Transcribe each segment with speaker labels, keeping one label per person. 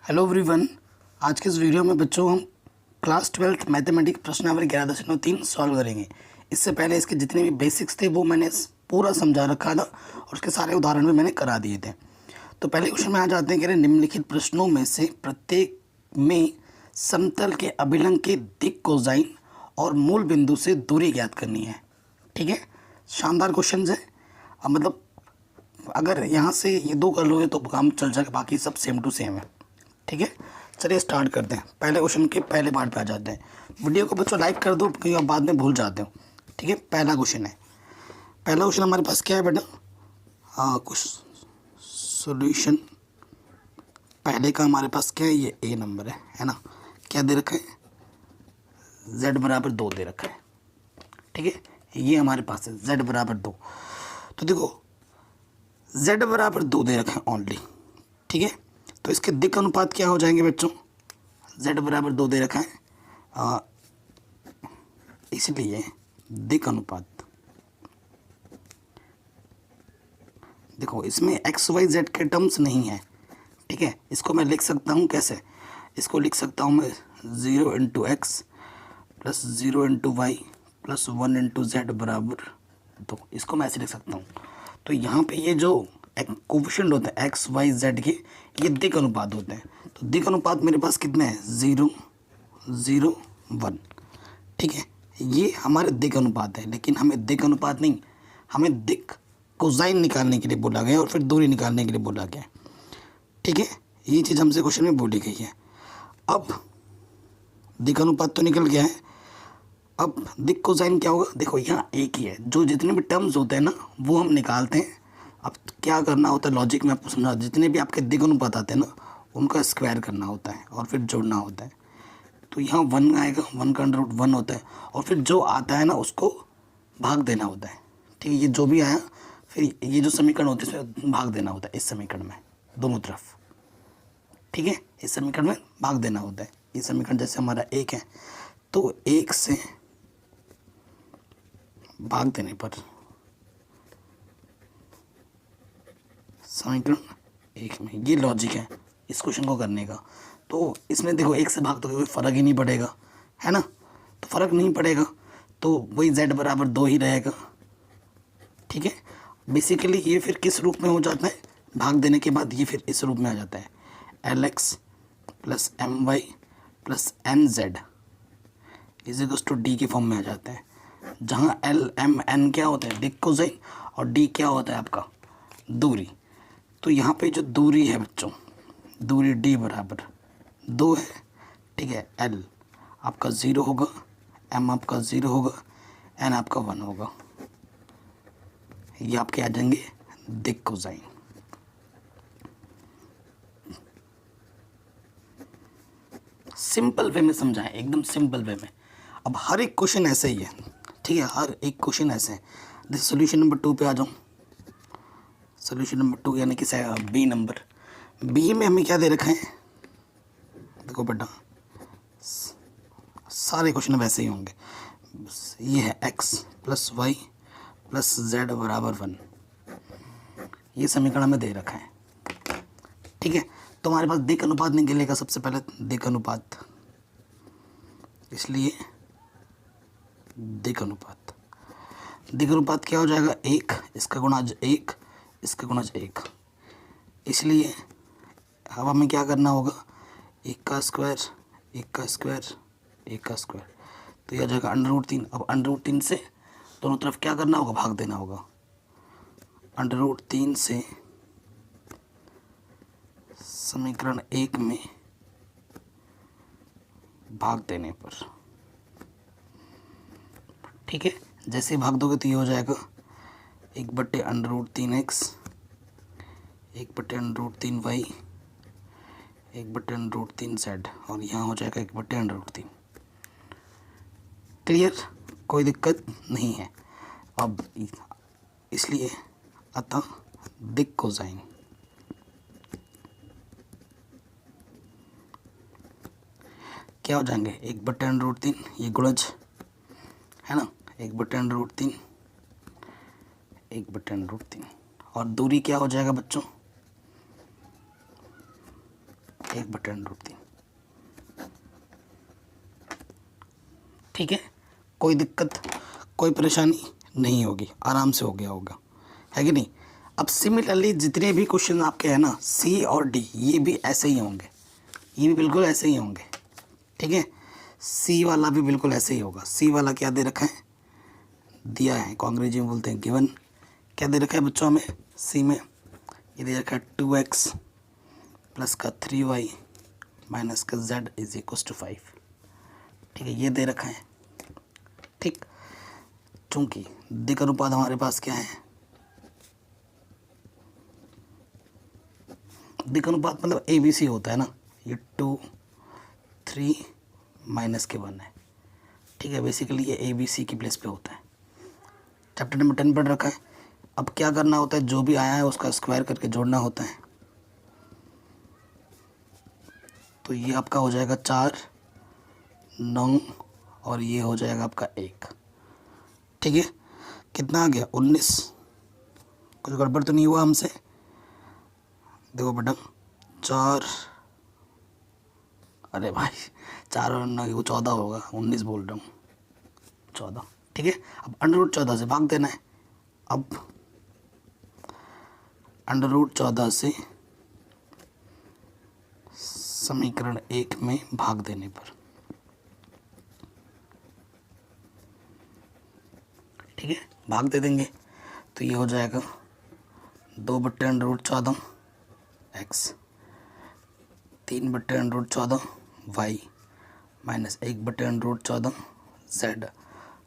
Speaker 1: Hello everyone. आज के इस वीडियो में बच्चों हम क्लास 12th मैथमेटिक्स प्रश्नावली 11.3 सॉल्व करेंगे। इससे पहले इसके जितने भी बेसिक्स थे वो मैंने पूरा समझा रखा था और उसके सारे उदाहरण भी मैंने करा दिए थे। तो पहले क्वेश्चन में आ जाते हैं। कह रहे निम्नलिखित प्रश्नों में से प्रत्येक में समतल के अभिलंब के दिक् कोसाइन और मूल बिंदु से दूरी ज्ञात करनी है। ठीक है, शानदार क्वेश्चन है। अब मतलब अगर यहाँ से ये दो कर लोगे तो काम चल जाएगा, बाकी सब सेम टू सेम है। ठीक है, चलिए स्टार्ट करते हैं। पहले क्वेश्चन के पहले पार्ट पे आ जाते हैं। वीडियो को बच्चों लाइक कर दो क्योंकि आप बाद में भूल जाते हो। ठीक है, पहला क्वेश्चन है। पहला क्वेश्चन हमारे पास क्या है बेटा? कुछ सॉल्यूशन। पहले का हमारे पास क्या है? ये ए नंबर है ना। क्या दे रखा है? z बराबर 2 दे रखा है। ठीक है, ये हमारे पास है z बराबर 2। तो देखो z बराबर 2 दे रखा है ओनली। ठीक है, तो इसके दिक् अनुपात क्या हो जाएंगे बच्चों? z बराबर 2 दे रखा है, इसलिए दिक् अनुपात देखो इसमें x y z के टर्म्स नहीं है। ठीक है, इसको मैं लिख सकता हूँ कैसे? इसको लिख सकता हूँ मैं 0 into x plus 0 into y plus 1 into z बराबर 2। इसको मैं ऐसे लिख सकता हूँ। तो यहाँ पे ये जो कोफिशिएंट होते हैं एक्स वाई जेड के, ये दिक् अनुपात होते हैं। तो दिक् अनुपात मेरे पास कितने हैं? 0 0 1। ठीक है, ये हमारे दिक् अनुपात है। लेकिन हमें दिक् अनुपात नहीं, हमें दिक् कोसाइन निकालने के लिए बोला गया और फिर दूरी निकालने के लिए बोला गया। ठीक है, ये चीज़ हमसे क्वेश्चन में बोली गई है। अब दिक् अनुपात तो निकल गया है, अब दिक् कोसाइन क्या होगा? देखो यहाँ एक ही है, जो जितने भी टर्म्स होते हैं ना वो हम निकालते हैं। अब क्या करना होता है, लॉजिक में आपको समझा, जितने भी आपके दिक् अनुपात आते हैं ना उनका स्क्वायर करना होता है और फिर जोड़ना होता है। तो यहाँ 1 आएगा, 1 का अंडर रूट 1 होता है और फिर जो आता है ना उसको भाग देना होता है। ठीक है, ये जो भी आया फिर ये जो समीकरण होते हैं इसमें भाग देना होता है, इस समीकरण में दोनों तरफ। ठीक है, इस समीकरण में भाग देना होता है। ये समीकरण जैसे हमारा 1 है तो 1 से भाग देने पर समीकरण 1 में, ये लॉजिक है इस क्वेश्चन को करने का। तो इसमें देखो 1 से भाग तो कोई फ़र्क ही नहीं पड़ेगा, है ना। तो फ़र्क नहीं पड़ेगा तो वही z बराबर 2 ही रहेगा। ठीक है, बेसिकली ये फिर किस रूप में हो जाता है? भाग देने के बाद ये फिर इस रूप में आ जाता है, lx plus m y plus n z is equals to d के फॉर्म में आ जाता है, जहाँ एल एम एन क्या होता है? दिक् कोसाइन, और डी क्या होता है आपका? दूरी। तो यहाँ पे जो दूरी है बच्चों, दूरी डी बराबर 2 है। ठीक है, एल आपका 0 होगा, एम आपका 0 होगा, एन आपका 1 होगा। ये आपके आ जाएंगे दिक् कोसाइन। सिंपल वे में समझाएं, एकदम सिंपल वे में। अब हर एक क्वेश्चन ऐसे ही है। ठीक है, हर एक क्वेश्चन ऐसे है। जैसे सोल्यूशन नंबर 2 पे आ जाऊँ। सोल्यूशन नंबर 2 यानी कि बी नंबर, बी में हमें क्या दे रखा है? देखो बेटा सारे क्वेश्चन वैसे ही होंगे। ये है x plus y plus z बराबर 1, ये समीकरण हमें दे रखा है। ठीक है, तो हमारे पास दिक् अनुपात निकलेगा सबसे पहले, दिक् अनुपात। इसलिए दिक् अनुपात, दिक् अनुपात क्या हो जाएगा? 1, इसका गुणा 1, इसका गुणा 1। इसलिए अब हमें क्या करना होगा? 1 का स्क्वायर, 1 का स्क्वायर, 1 का स्क्वायर, तो यह आ जाएगा अंडर रूट 3। अब अंडर रूट 3 से दोनों तरफ क्या करना होगा? भाग देना होगा। अंडर रूट 3 से समीकरण 1 में भाग देने पर, ठीक है, जैसे भाग दोगे तो ये हो जाएगा 1 under root 3x, 1 under root 3y, 1 under root 3z, और यहाँ हो जाएगा 1 अंडर रूट 3। क्लियर, कोई दिक्कत नहीं है। अब इसलिए अतः दिक् कोसाइन क्या हो जाएंगे? 1 अंडर रूट 3, ये गुणज है ना, 1 अंडर रूट 3, 1 अंडर रूट 3, और दूरी क्या हो जाएगा बच्चों? 1/√3। ठीक है, कोई दिक्कत कोई परेशानी नहीं होगी, आराम से हो गया होगा, है कि नहीं। अब सिमिलरली जितने भी क्वेश्चन आपके हैं ना सी और डी, ये भी ऐसे ही होंगे, ये भी बिल्कुल ऐसे ही होंगे। ठीक है, सी वाला भी बिल्कुल ऐसे ही होगा। सी वाला क्या दे रखा है, दिया है, को अंग्रेजी में बोलते हैं गिवन। क्या दे रखा है बच्चों हमें सी में, ये दे रखा है 2x प्लस का 3y माइनस का z इज इक्वल टू 5। ठीक है, ये दे रखा है। ठीक, चूंकि दिक् अनुपात हमारे पास क्या है, दिक् अनुपात मतलब ABC होता है ना, ये 2 3 माइनस के 1 है। ठीक है, बेसिकली ये ABC की प्लेस पे होता है। चैप्टर नंबर 10 पढ़ रखा है। अब क्या करना होता है, जो भी आया है उसका स्क्वायर करके जोड़ना होता है। तो ये आपका हो जाएगा 4 9 और ये हो जाएगा आपका 1। ठीक है, कितना आ गया 19। कुछ गड़बड़ तो नहीं हुआ हमसे, देखो बेटा 4, अरे भाई 4 और 9 वो 14 होगा, 19 बोल रहा हूँ 14। ठीक है, अब √14 से भाग देना है। अब √14 से समीकरण 1 में भाग देने पर, ठीक है, भाग दे देंगे तो ये हो जाएगा 2/√14 x 3/√14 y माइनस 1/√14 z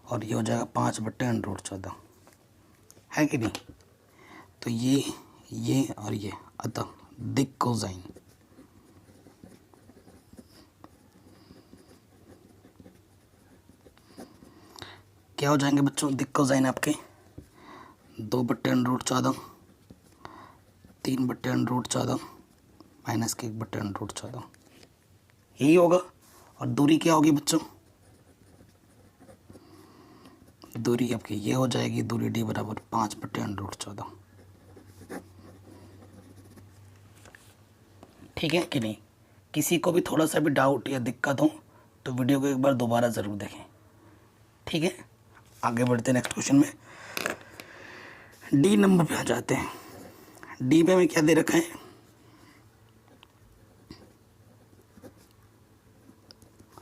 Speaker 1: और ये हो जाएगा 5/√14, है कि नहीं। तो ये और ये, अतः दिक् कोसाइन क्या हो जाएंगे बच्चों, दिक् कोसाइन आपके 2/√14 3/√14 माइनस के 1/√14 यही होगा। और दूरी क्या होगी बच्चों, दूरी आपकी ये हो जाएगी, दूरी d बराबर 5/√14। ठीक है कि नहीं। किसी को भी थोड़ा सा भी डाउट या दिक्कत हो तो वीडियो को एक बार दोबारा ज़रूर देखें। ठीक है, आगे बढ़ते हैं नेक्स्ट क्वेश्चन में। डी नंबर पे आ जाते हैं। डी पे हमें क्या दे रखा है,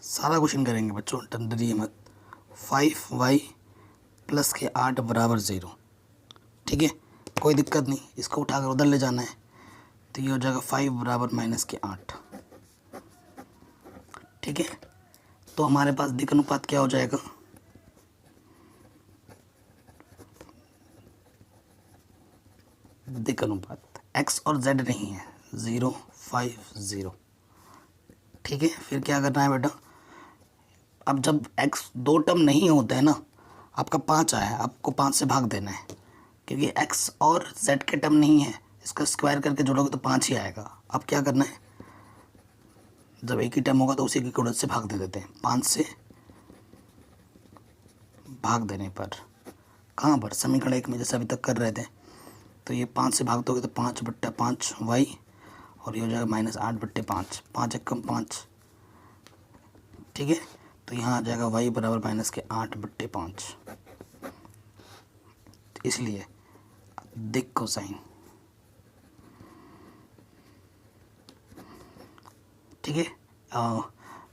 Speaker 1: सारा क्वेश्चन करेंगे बच्चों, डरिए मत। 5y प्लस के 8 बराबर 0। ठीक है, कोई दिक्कत नहीं, इसको उठाकर उधर ले जाना है तो ये हो जाएगा 5 बराबर माइनस के 8। ठीक है, तो हमारे पास दिक् अनुपात क्या हो जाएगा, दिक् अनुपात x और z नहीं है, 0 5 0। ठीक है, फिर क्या करना है बेटा, अब जब x 2 टर्म नहीं होता है ना, आपका 5 आया, आपको 5 से भाग देना है, क्योंकि x और z के टर्म नहीं है, इसका स्क्वायर करके जोड़ोगे तो 5 ही आएगा। अब क्या करना है, जब एक ही टर्म होगा तो उसी की गुणज से भाग दे देते हैं। 5 से भाग देने पर, कहाँ पर, समीकरण 1 में जैसे अभी तक कर रहे थे, तो ये 5 से भाग दोगे तो 5/5 y और ये हो जाएगा माइनस 8/5, 5 1 कम 5। ठीक है, तो यहाँ आ जाएगा y बराबर माइनस के 8/5। इसलिए दिक् कोसाइन, ठीक है,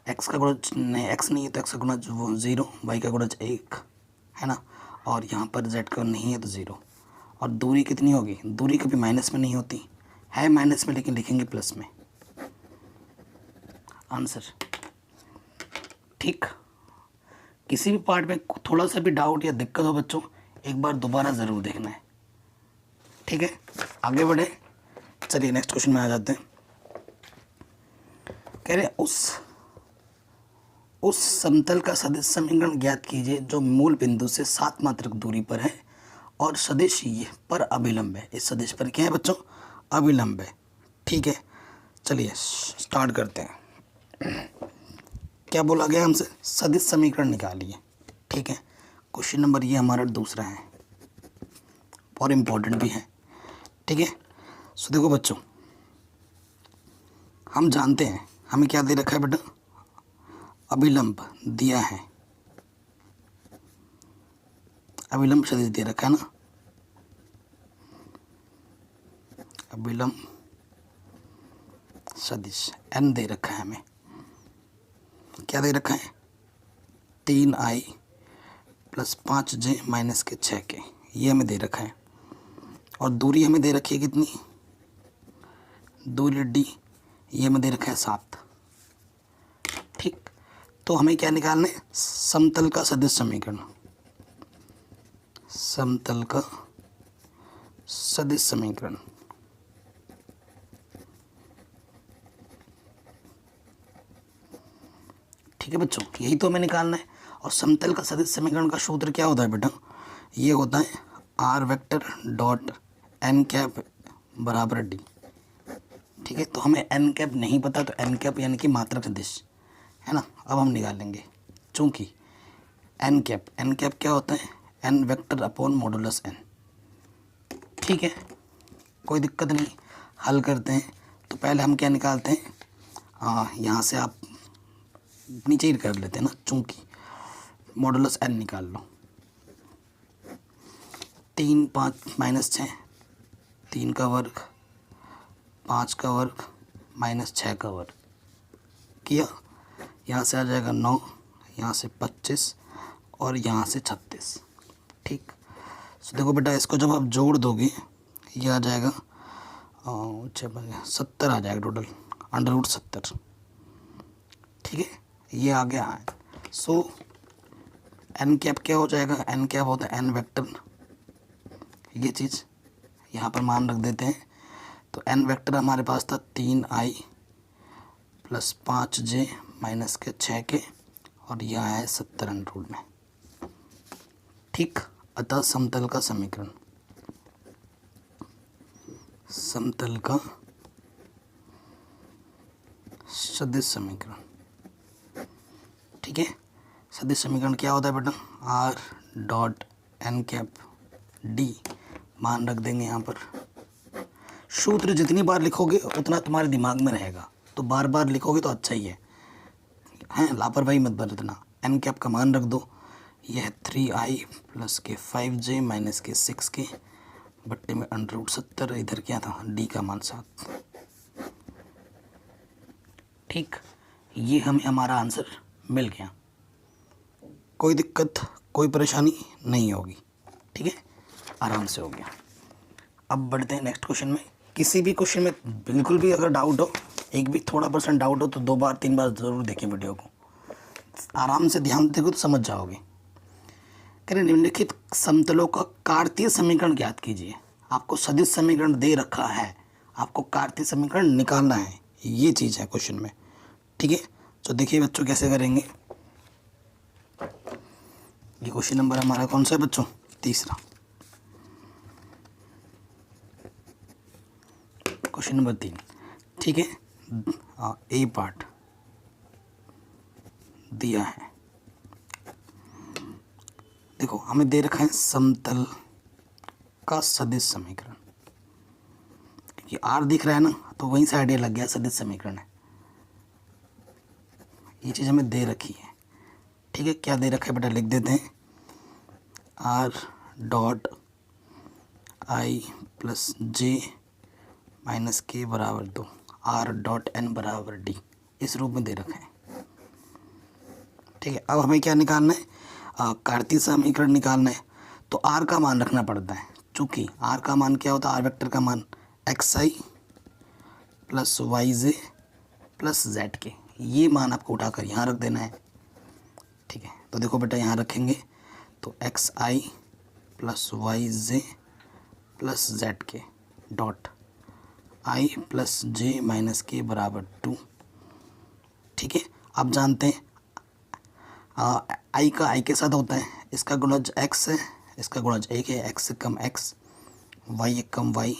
Speaker 1: x का गुणज नहीं, x नहीं है तो x का गुणज 0, y का गुणज 1 है ना, और यहाँ पर z का नहीं है तो 0। और दूरी कितनी होगी, दूरी कभी माइनस में नहीं होती है, माइनस में, लेकिन लिखेंगे प्लस में आंसर। ठीक, किसी भी पार्ट में थोड़ा सा भी डाउट या दिक्कत हो बच्चों, एक बार दोबारा ज़रूर देखना है। ठीक है, आगे बढ़े, चलिए नेक्स्ट क्वेश्चन में आ जाते हैं। कह रहे उस समतल का सदिश समीकरण ज्ञात कीजिए जो मूल बिंदु से 7 मात्रक दूरी पर है और सदिश ये पर अभिलंब है। इस सदिश पर क्या है बच्चों, अभिलंब है। ठीक है, चलिए स्टार्ट करते हैं। क्या बोला गया हमसे, सदिश समीकरण निकालिए। ठीक है, क्वेश्चन नंबर ये हमारा दूसरा है और इम्पोर्टेंट भी है। ठीक है, सो देखो बच्चों, हम जानते हैं हमें क्या दे रखा है बेटा, अभिलंब दिया है, अभिलंब सदिश दे रखा है ना, अभिलंब सदिश n दे रखा है हमें, क्या दे रखा है 3i प्लस 5j माइनस के 6k, ये हमें दे रखा है। और दूरी हमें दे रखी है कितनी, दूरी d, ये हमें दे रखा है 7। ठीक, तो हमें क्या निकालना है, समतल का सदिश समीकरण, समतल का सदिश समीकरण। ठीक है बच्चों, यही तो हमें निकालना है। और समतल का सदिश समीकरण का सूत्र क्या होता है बेटा, ये होता है r vector dot n cap बराबर डी। ठीक है, तो हमें एन कैप नहीं पता, तो एन कैप यानी कि मात्रक सदिश है ना, अब हम निकालेंगे। चूँकि एन कैप क्या होता है, n vector upon modulus n. ठीक है, कोई दिक्कत नहीं, हल करते हैं। तो पहले हम क्या निकालते हैं, यहाँ से आप नीचे ही कर लेते हैं ना, चूँकि मॉडुलस एन निकाल लो। 3 5 माइनस 6, 3 का वर्ग, 5 का वर्ग माइनस 6 का वर्ग किया, यहाँ से आ जाएगा 9, यहाँ से 25 और यहाँ से 36। ठीक, तो देखो बेटा, इसको जब आप जोड़ दोगे ये आ जाएगा 70 आ जाएगा टोटल, √70। ठीक है, ये आ गया है। सो एन कैप क्या हो जाएगा, एन कैप होता है एन वेक्टर, ये चीज़ यहाँ पर मान रख देते हैं। तो एन वेक्टर हमारे पास था 3i प्लस 5j माइनस के 6k, और यह है 70 में। ठीक, अतः समतल का समीकरण, समतल का सदिश समीकरण। ठीक है, सदिश समीकरण क्या होता है बेटा, r dot n cap d, मान रख देंगे यहाँ पर। सूत्र जितनी बार लिखोगे उतना तुम्हारे दिमाग में रहेगा, तो बार बार लिखोगे तो अच्छा ही है, लापरवाही मत बरतना। एन कैप का मान रख दो, यह है 3i प्लस के 5j माइनस के 6k बट्टे में √70, इधर क्या था डी का मान 7। ठीक, ये हमें हमारा आंसर मिल गया, कोई दिक्कत कोई परेशानी नहीं होगी। ठीक है, आराम से हो गया। अब बढ़ते हैं नेक्स्ट क्वेश्चन में। किसी भी क्वेश्चन में बिल्कुल भी अगर डाउट हो, एक भी थोड़ा % डाउट हो, तो 2 बार 3 बार ज़रूर देखें वीडियो को, आराम से ध्यान देखो तो समझ जाओगे। कह रहे निम्नलिखित समतलों का कार्तीय समीकरण ज्ञात कीजिए। आपको सदिश समीकरण दे रखा है, आपको कार्तीय समीकरण निकालना है, ये चीज़ है क्वेश्चन में। ठीक है, तो देखिए बच्चों कैसे करेंगे। ये क्वेश्चन नंबर हमारा कौन सा है बच्चों, तीसरा। Question number 3। ठीक है, ए पार्ट दिया है। देखो हमें दे रखा है समतल का सदिश समीकरण, क्योंकि आर दिख रहा है ना, तो वहीं से आइडिया लग गया सदिश समीकरण है। ये चीज़ हमें दे रखी है। ठीक है, क्या दे रखा है बेटा, लिख देते हैं R dot I plus J minus के बराबर 2, आर डॉट एन बराबर डी, इस रूप में दे रखा है। ठीक है, अब हमें क्या निकालना है, कार्तीय समीकरण निकालना है। तो आर का मान रखना पड़ता है, चूँकि आर का मान क्या होता है, आर वेक्टर का मान xi plus yj plus zk, ये मान आपको उठाकर यहाँ रख देना है। ठीक है, तो देखो बेटा यहाँ रखेंगे तो xi plus yj plus zk dot i plus j minus के बराबर 2। ठीक है, आप जानते हैं i का i के साथ होता है, इसका गुणज x है, इसका गुणज 1 है, x से कम x, y एक कम y,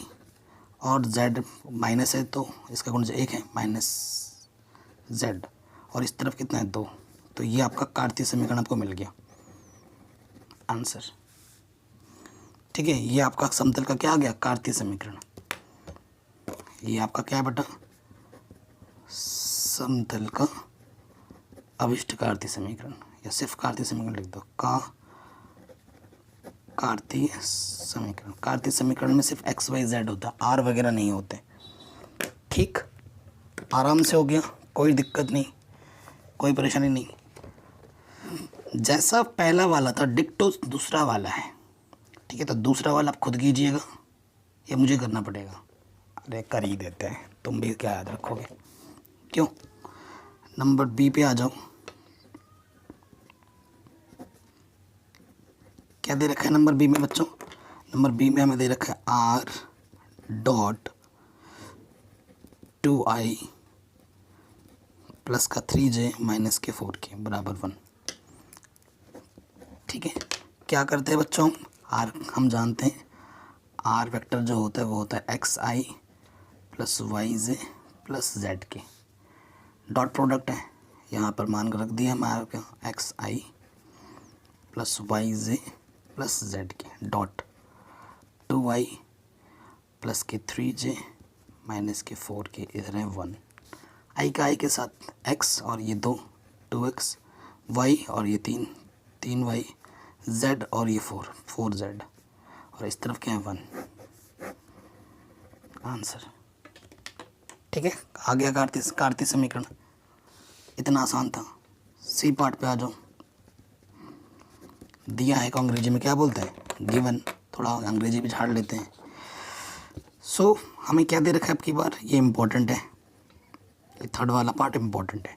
Speaker 1: और z माइनस है तो इसका गुणज 1 है माइनस z, और इस तरफ कितना है 2। तो ये आपका कार्तीय समीकरण आपको मिल गया आंसर। ठीक है, ये आपका समतल का क्या आ गया, कार्तीय समीकरण। ये आपका क्या है बेटा, समतल का अविष्ट कार्तीय समीकरण, या सिर्फ कार्तीय समीकरण लिख दो, का कार्तीय समीकरण। कार्तीय समीकरण में सिर्फ एक्स वाई जेड होता है, आर वगैरह नहीं होते। ठीक, आराम से हो गया, कोई दिक्कत नहीं, कोई परेशानी नहीं। जैसा पहला वाला था डिक्टो दूसरा वाला है। ठीक है, तो दूसरा वाला आप खुद कीजिएगा या मुझे करना पड़ेगा? अरे कर ही देते हैं, तुम भी क्या याद रखोगे, क्यों। नंबर बी पे आ जाओ। क्या दे रखा है नंबर बी में बच्चों? नंबर बी में हमें दे रखा है आर डॉट 2i प्लस का 3j माइनस के 4k बराबर 1। ठीक है, क्या करते हैं बच्चों, आर हम जानते हैं, आर वेक्टर जो होता है वो होता है xi plus yj plus zk। Dot product है, यहाँ पर मान कर रख दिया हमारे क्या, xi plus yj plus zk dot 2i plus के 3j माइनस के 4k, इधर है 1। आई का आई के साथ x और ये 2x, y और ये 3y, z और ये 4z, और इस तरफ क्या है 1। आंसर। ठीक है, आ गया कार्तीय समीकरण, इतना आसान था। सी पार्ट पे आ जाओ। दिया है को अंग्रेजी में क्या बोलते हैं, गिवन। थोड़ा अंग्रेजी भी झाड़ लेते हैं। सो हमें क्या दे रखा है अब की बार, ये इम्पोर्टेंट है, ये थर्ड वाला पार्ट इम्पोर्टेंट है।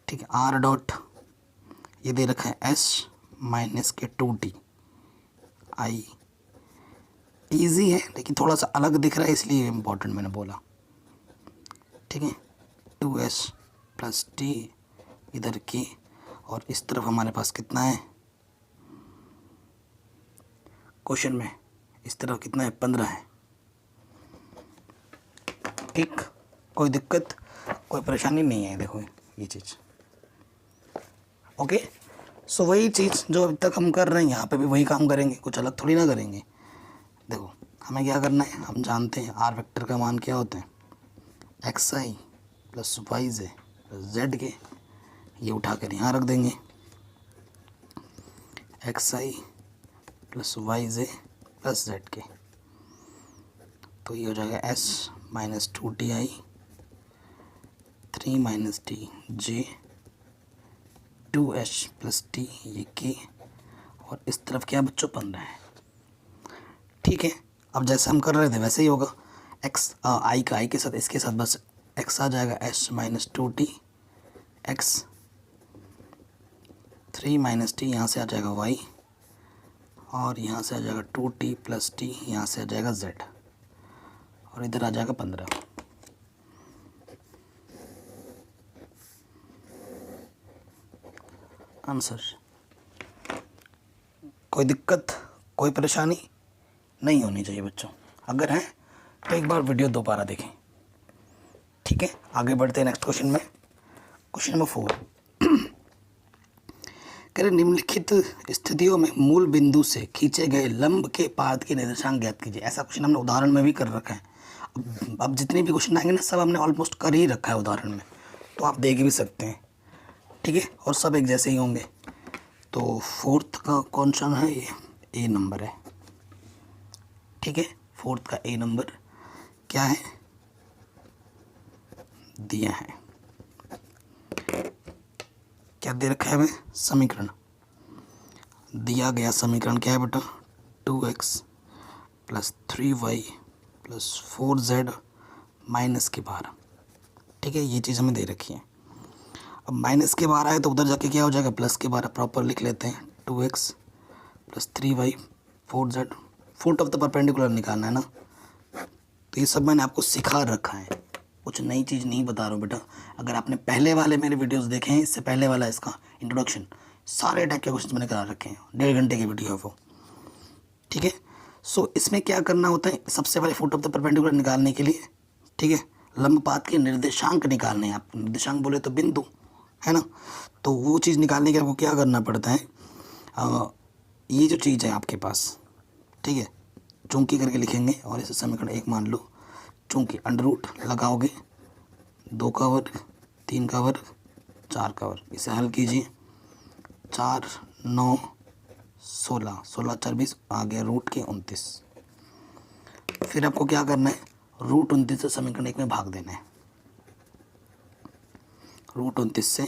Speaker 1: ठीक है, आर डॉट ये दे रखा है एस माइनस के 2t आई। ईजी है लेकिन थोड़ा सा अलग दिख रहा है इसलिए इम्पोर्टेंट मैंने बोला। ठीक है, 2s प्लस टी इधर के, और इस तरफ हमारे पास कितना है क्वेश्चन में, इस तरफ कितना है 15 है। ठीक, कोई दिक्कत कोई परेशानी नहीं है। देखो ये चीज़ ओके। सो वही चीज़ जो अभी तक हम कर रहे हैं यहाँ पे भी वही काम करेंगे, कुछ अलग थोड़ी ना करेंगे। देखो हमें क्या करना है, हम जानते हैं आर वेक्टर का मान क्या होता है, xi plus yj plus zk। ये उठा कर यहाँ रख देंगे, xi plus yj plus zk, तो ये हो जाएगा s minus 2ti 3 minus T J 2h plus T ये k, और इस तरफ क्या बच्चों 15 है। ठीक है, अब जैसे हम कर रहे थे वैसे ही होगा। x आई का आई के साथ इसके साथ बस x आ जाएगा, s minus 2t x 3 minus T, यहाँ से आ जाएगा y, और यहाँ से आ जाएगा 2t प्लस टी, यहाँ से आ जाएगा z, और इधर आ जाएगा 15। आंसर। कोई दिक्कत कोई परेशानी नहीं होनी चाहिए बच्चों, अगर है तो एक बार वीडियो दोबारा देखें। ठीक है, आगे बढ़ते हैं नेक्स्ट क्वेश्चन में। क्वेश्चन नंबर 4 कह रहे निम्नलिखित स्थितियों में मूल बिंदु से खींचे गए लंब के पाद के निर्देशांक ज्ञात कीजिए। ऐसा क्वेश्चन हमने उदाहरण में भी कर रखा है। अब जितने भी क्वेश्चन आएंगे ना सब हमने ऑलमोस्ट कर ही रखा है उदाहरण में, तो आप देख भी सकते हैं। ठीक है, और सब एक जैसे ही होंगे। तो फोर्थ का क्वेश्चन है, ये ए नंबर है। ठीक है, फोर्थ का ए नंबर क्या है दिया है, क्या दे रखा है हमें, समीकरण दिया गया। समीकरण क्या है बेटा, 2x plus 3y plus 4z minus के 12। ठीक है, ये चीज़ हमें दे रखी है। अब माइनस के 12 है तो उधर जाके क्या हो जाएगा, प्लस के 12 प्रॉपर लिख लेते हैं। 2x plus 3y 4z, foot of the perpendicular निकालना है ना। तो ये सब मैंने आपको सिखा रखा है, कुछ नई चीज़ नहीं बता रहा हूँ बेटा। अगर आपने पहले वाले मेरे वीडियोस देखे हैं, इससे पहले वाला इसका इंट्रोडक्शन, सारे टाइप के क्वेश्चन मैंने करा रखे हैं, 1.5 घंटे की वीडियो है वो। ठीक है, सो इसमें क्या करना होता है, सबसे पहले फुट ऑफ द परपेंडिकुलर निकालने के लिए, ठीक है, लंबपात के निर्देशांक निकालने हैं। आप निर्देशांक बोले तो बिंदु है ना, तो वो चीज़ निकालने के लिए आपको क्या करना पड़ता है, ये जो चीज़ है आपके पास, ठीक है, चूंकि करके लिखेंगे और इसे समीकरण 1 मान लो। चूंकि अंडर रूट लगाओगे 2 का वर्ग, 3 का वर्ग, 4 का वर्ग। इसे हल कीजिए। 4 9 16, 16 4 20, आ गया रूट के 29। फिर आपको क्या करना है, रूट 29 से समीकरण 1 में भाग देना है। रूट 29 से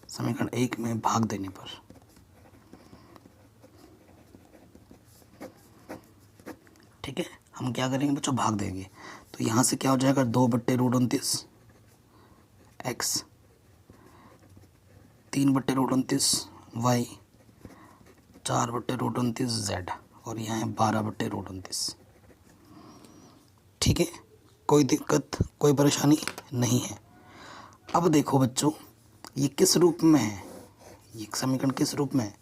Speaker 1: समीकरण 1 में भाग देने पर ठीक है, हम क्या करेंगे बच्चों, भाग देंगे। तो यहाँ से क्या हो जाएगा, 2/√29 x, 3/√29 y, 4/√29 z, और यहाँ है 12/√29। ठीक है, कोई दिक्कत कोई परेशानी नहीं है। अब देखो बच्चों, ये किस रूप में है, ये समीकरण किस रूप में है,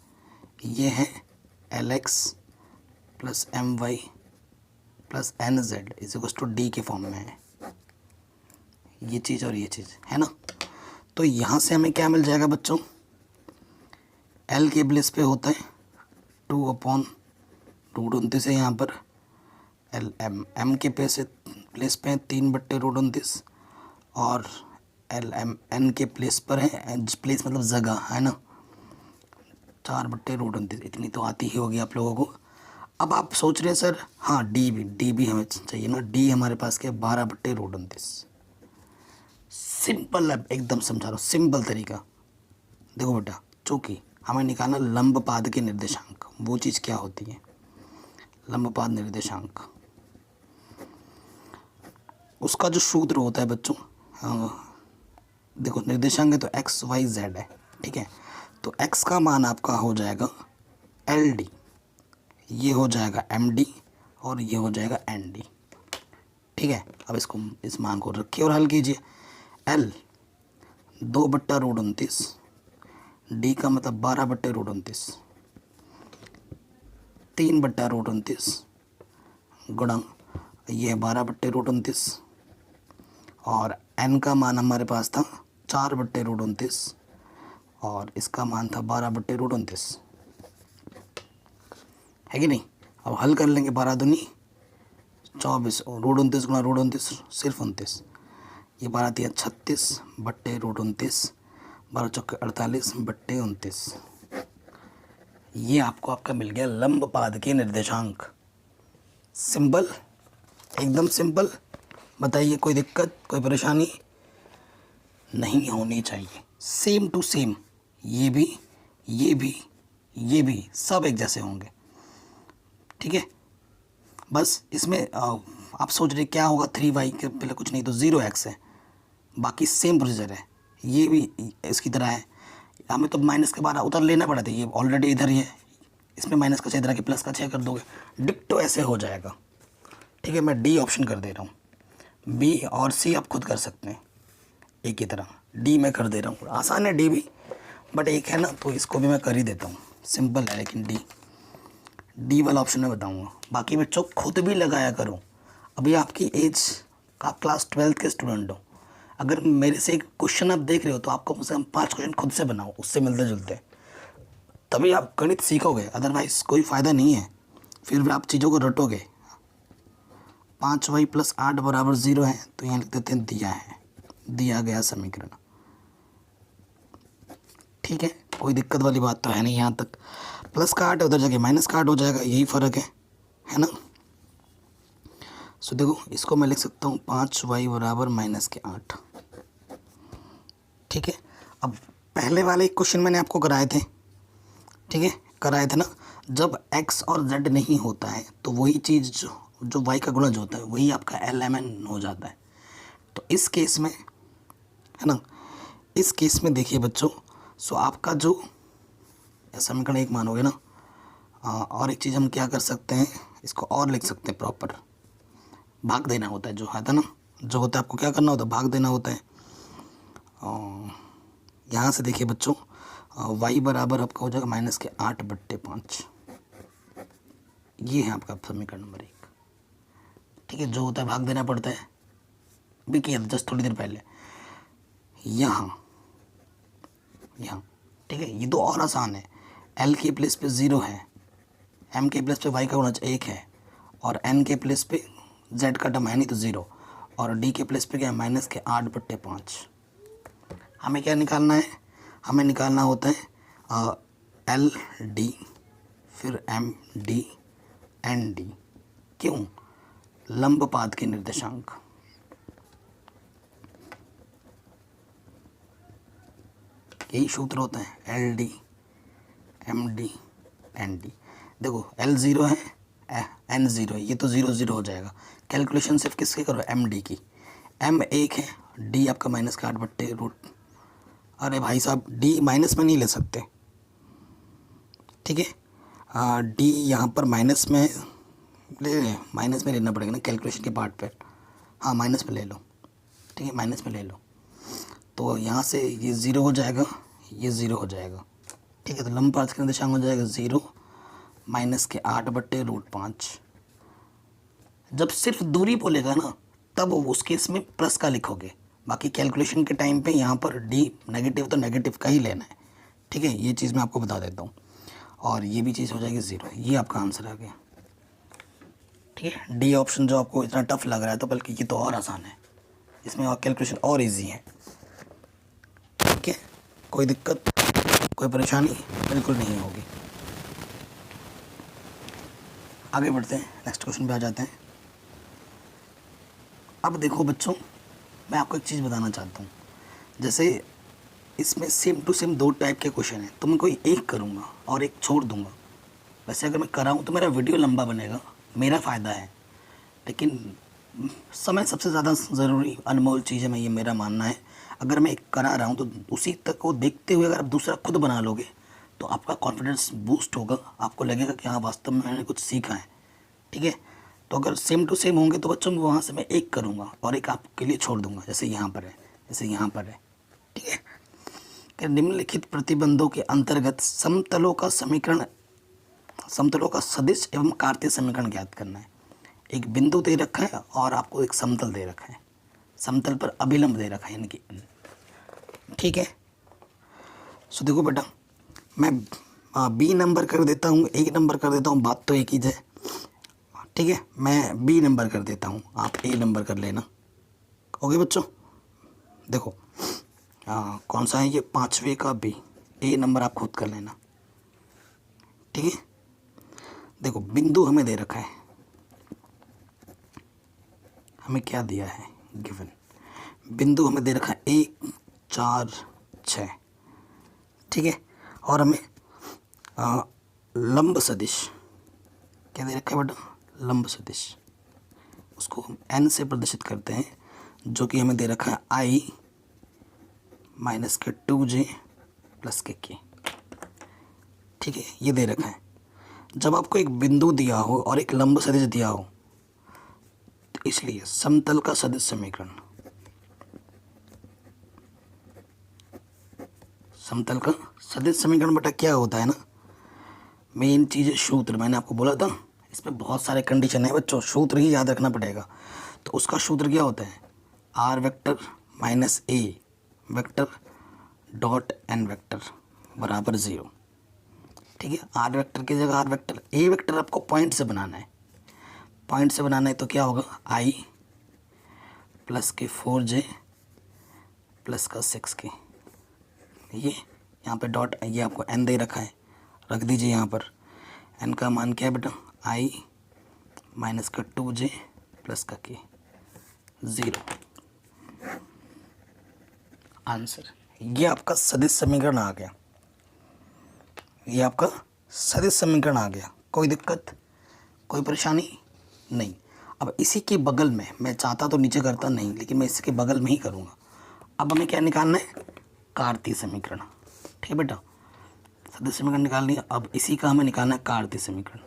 Speaker 1: ये है LX + MY + NZ = D के फॉर्म में है, ये चीज़ और ये चीज़ है ना। तो यहाँ से हमें क्या मिल जाएगा बच्चों, L के प्लेस पे होता है 2/√29 है यहाँ पर, M के प्लेस पे है 3/√29, और N के प्लेस पर है, प्लेस मतलब जगह है ना, 4/√29। इतनी तो आती ही होगी आप लोगों को। अब आप सोच रहे हैं सर, हाँ डी भी हमें चाहिए ना, डी हमारे पास क्या, 12/√29। सिंपल है एकदम, समझा रहा हूँ, सिंपल तरीका। देखो बेटा, चूँकि हमें निकालना लंबपाद के निर्देशांक, वो चीज़ क्या होती है, लंबपाद निर्देशांक, उसका जो सूत्र होता है बच्चों, देखो निर्देशांक है तो x y z है, ठीक है। तो x का मान आपका हो जाएगा LD, ये हो जाएगा MD, और ये हो जाएगा ND। ठीक है, अब इसको, इस मान को रखिए और हल कीजिए। L 2/√29, D का मतलब 12/√29, 3/√29 गुणा ये 12/√29, और n का मान हमारे पास था 4/√29, और इसका मान था 12/√29, है कि नहीं। अब हल कर लेंगे, 12 दूनी 24, और √29 गुणा √29 सिर्फ 29, ये 12 36/√29, 12 चौके 48/29। ये आपका मिल गया लंबपाद के निर्देशांक। सिंपल, एकदम सिंपल। बताइए, कोई दिक्कत कोई परेशानी नहीं होनी चाहिए। सेम टू सेम, ये भी ये भी ये भी सब एक जैसे होंगे। ठीक है, बस इसमें आप सोच रहे क्या होगा, 3y के पहले कुछ नहीं तो 0x है, बाकी सेम प्रोसीजर है। ये भी इसकी तरह है, हमें तो माइनस के बाद उधर लेना पड़ा था, ये ऑलरेडी इधर ही है, इसमें माइनस का 6 इधर के प्लस का 6 कर दोगे, डिक्टो ऐसे हो जाएगा। ठीक है, मैं डी ऑप्शन कर दे रहा हूँ, बी और सी आप खुद कर सकते हैं एक ही तरह, डी मैं कर दे रहा हूँ। आसान है डी भी, बट एक है ना, तो इसको भी मैं कर ही देता हूँ, सिंपल है। लेकिन डी वाला ऑप्शन मैं बताऊँगा, बाकी बच्चों खुद भी लगाया करो। अभी आपकी एज, आप क्लास 12 के स्टूडेंट हो, अगर मेरे से एक क्वेश्चन आप देख रहे हो तो आपको कम से कम 5 क्वेश्चन खुद से बनाओ, उससे मिलते जुलते, तभी आप गणित सीखोगे, अदरवाइज़ कोई फ़ायदा नहीं है। फिर भी आप चीज़ों को रटोगे। 5y + 8 = 0 है, तो यहाँ लिख देते हैं दिया है, दिया गया समीकरण। ठीक है, कोई दिक्कत वाली बात तो है नहीं यहाँ तक। प्लस का 8 है, उधर जाके माइनस का 8 हो जाएगा, यही फ़र्क है ना। सो देखो, इसको मैं लिख सकता हूँ 5y = -8। ठीक है, अब पहले वाले क्वेश्चन मैंने आपको कराए थे, ठीक है, कराए थे ना। जब x और z नहीं होता है तो वही चीज़ जो y का गुणज होता है वही आपका lmn हो जाता है। तो इस केस में, है ना, इस केस में देखिए बच्चों, सो आपका जो समीकरण 1 मानोगे ना, और एक चीज़ हम क्या कर सकते हैं, इसको और लिख सकते हैं प्रॉपर, भाग देना होता है, जो आता ना, जो होता है आपको क्या करना होता है, भाग देना होता है। यहाँ से देखिए बच्चों, y बराबर आपका हो जाएगा -8/5, ये है आपका समीकरण नंबर 1। ठीक है, जो होता है भाग देना पड़ता है, भी किया जस्ट थोड़ी देर पहले, यहाँ। ठीक है, ये तो और आसान है। L के प्लेस पे 0 है, M के प्लेस पे y का गुणज 1 है, और n के प्लेस पे z का टर्म है नहीं तो 0, और d के प्लेस पे क्या है माइनस के 8/5। हमें क्या निकालना है, हमें निकालना होता है एल डी फिर एम डी एन डी। क्यों? लंब पाद के निर्देशांक। यही सूत्र होता है l d m d n d. देखो एल 0 है, एन 0 है, ये तो 0 0 हो जाएगा। कैलकुलेशन सिर्फ किसकी करो, एम डी की। एम 1 है, डी आपका माइनस का 8/√। अरे भाई साहब डी माइनस में नहीं ले सकते, ठीक है। डी यहाँ पर माइनस में माइनस में लेना पड़ेगा ना कैलकुलेशन के पार्ट पे। हाँ माइनस में ले लो, ठीक है, माइनस में ले लो। तो यहाँ से ये 0 हो जाएगा, ये 0 हो जाएगा, ठीक है। तो लंब पाद का निर्देशांक हो जाएगा 0 माइनस के 8/√5। जब सिर्फ दूरी बोलेगा ना तब उस केस में प्लस का लिखोगे, बाकी कैलकुलेशन के टाइम पे यहाँ पर डी नेगेटिव तो नेगेटिव का ही लेना है, ठीक है। ये चीज़ मैं आपको बता देता हूँ। और ये भी चीज़ हो जाएगी 0। ये आपका आंसर आ गया, ठीक है। डी ऑप्शन जो आपको इतना टफ लग रहा है तो बल्कि ये तो और आसान है, इसमें और कैलकुलेशन और इजी है, ठीक है। कोई दिक्कत कोई परेशानी बिल्कुल नहीं होगी। आगे बढ़ते हैं, नेक्स्ट क्वेश्चन पे आ जाते हैं। अब देखो बच्चों, मैं आपको एक चीज़ बताना चाहता हूँ। जैसे इसमें सेम टू सेम 2 टाइप के क्वेश्चन हैं, तो मैं कोई एक करूँगा और एक छोड़ दूँगा। वैसे अगर मैं कराऊँ तो मेरा वीडियो लंबा बनेगा, मेरा फ़ायदा है, लेकिन समय सबसे ज़्यादा ज़रूरी अनमोल चीज़ है, मैं ये मेरा मानना है। अगर मैं एक करा रहा हूँ तो उसी तक को देखते हुए अगर आप दूसरा खुद बना लोगे तो आपका कॉन्फिडेंस बूस्ट होगा, आपको लगेगा कि हाँ वास्तव में मैंने कुछ सीखा है, ठीक है। तो अगर सेम टू सेम होंगे तो बच्चों वहाँ से मैं एक करूँगा और एक आपके लिए छोड़ दूँगा, जैसे यहाँ पर है, जैसे यहाँ पर है, ठीक है। कि निम्नलिखित प्रतिबंधों के अंतर्गत समतलों का समीकरण, समतलों का सदिश एवं कार्तीय समीकरण ज्ञात करना है। एक बिंदु दे रखा है और आपको एक समतल दे रखा है, समतल पर अभिलंब दे रखा है यानी कि, ठीक है। सो देखो बेटा, मैं बी नंबर कर देता हूँ, ए नंबर कर देता हूँ, बात तो एक ही है, ठीक है। मैं बी नंबर कर देता हूँ, आप ए नंबर कर लेना, ओके बच्चों। देखो कौन सा है ये, 5वें का बी, ए नंबर आप खुद कर लेना, ठीक है। देखो बिंदु हमें दे रखा है, हमें क्या दिया है गिवन, बिंदु हमें दे रखा है 1 4 6, ठीक है। और हमें लंब सदिश क्या दे रखा है बेटा, लंब सदिश, उसको हम n से प्रदर्शित करते हैं, जो कि हमें दे रखा है i माइनस के 2j प्लस के k, ठीक है। ये दे रखा है। जब आपको एक बिंदु दिया हो और एक लंब सदिश दिया हो तो इसलिए समतल का सदिश समीकरण, समतल का सदिश समीकरण बेटा क्या होता है ना, मेन चीज़ है सूत्र। मैंने आपको बोला था इसमें बहुत सारे कंडीशन है बच्चों, सूत्र ही याद रखना पड़ेगा। तो उसका सूत्र क्या होता है, r vector minus a vector dot n vector बराबर 0, ठीक है। आर वेक्टर की जगह आर वेक्टर, ए वेक्टर आपको पॉइंट से बनाना है, पॉइंट से बनाना है तो क्या होगा, आई प्लस के 4j प्लस का 6k, ये यहाँ पे डॉट, ये आपको n दे रखा है, रख दीजिए यहाँ पर। n का मान क्या है बेटा, i माइनस का 2j प्लस का k, 0 आंसर। ये आपका सदिश समीकरण आ गया, ये आपका सदिश समीकरण आ गया। कोई दिक्कत कोई परेशानी नहीं। अब इसी के बगल में, मैं चाहता तो नीचे करता नहीं, लेकिन मैं इसके बगल में ही करूँगा। अब हमें क्या निकालना है, कार्तीय समीकरण, ठीक है बेटा। सदिश समीकरण निकाल लिया, अब इसी का हमें निकालना है कार्तीय समीकरण।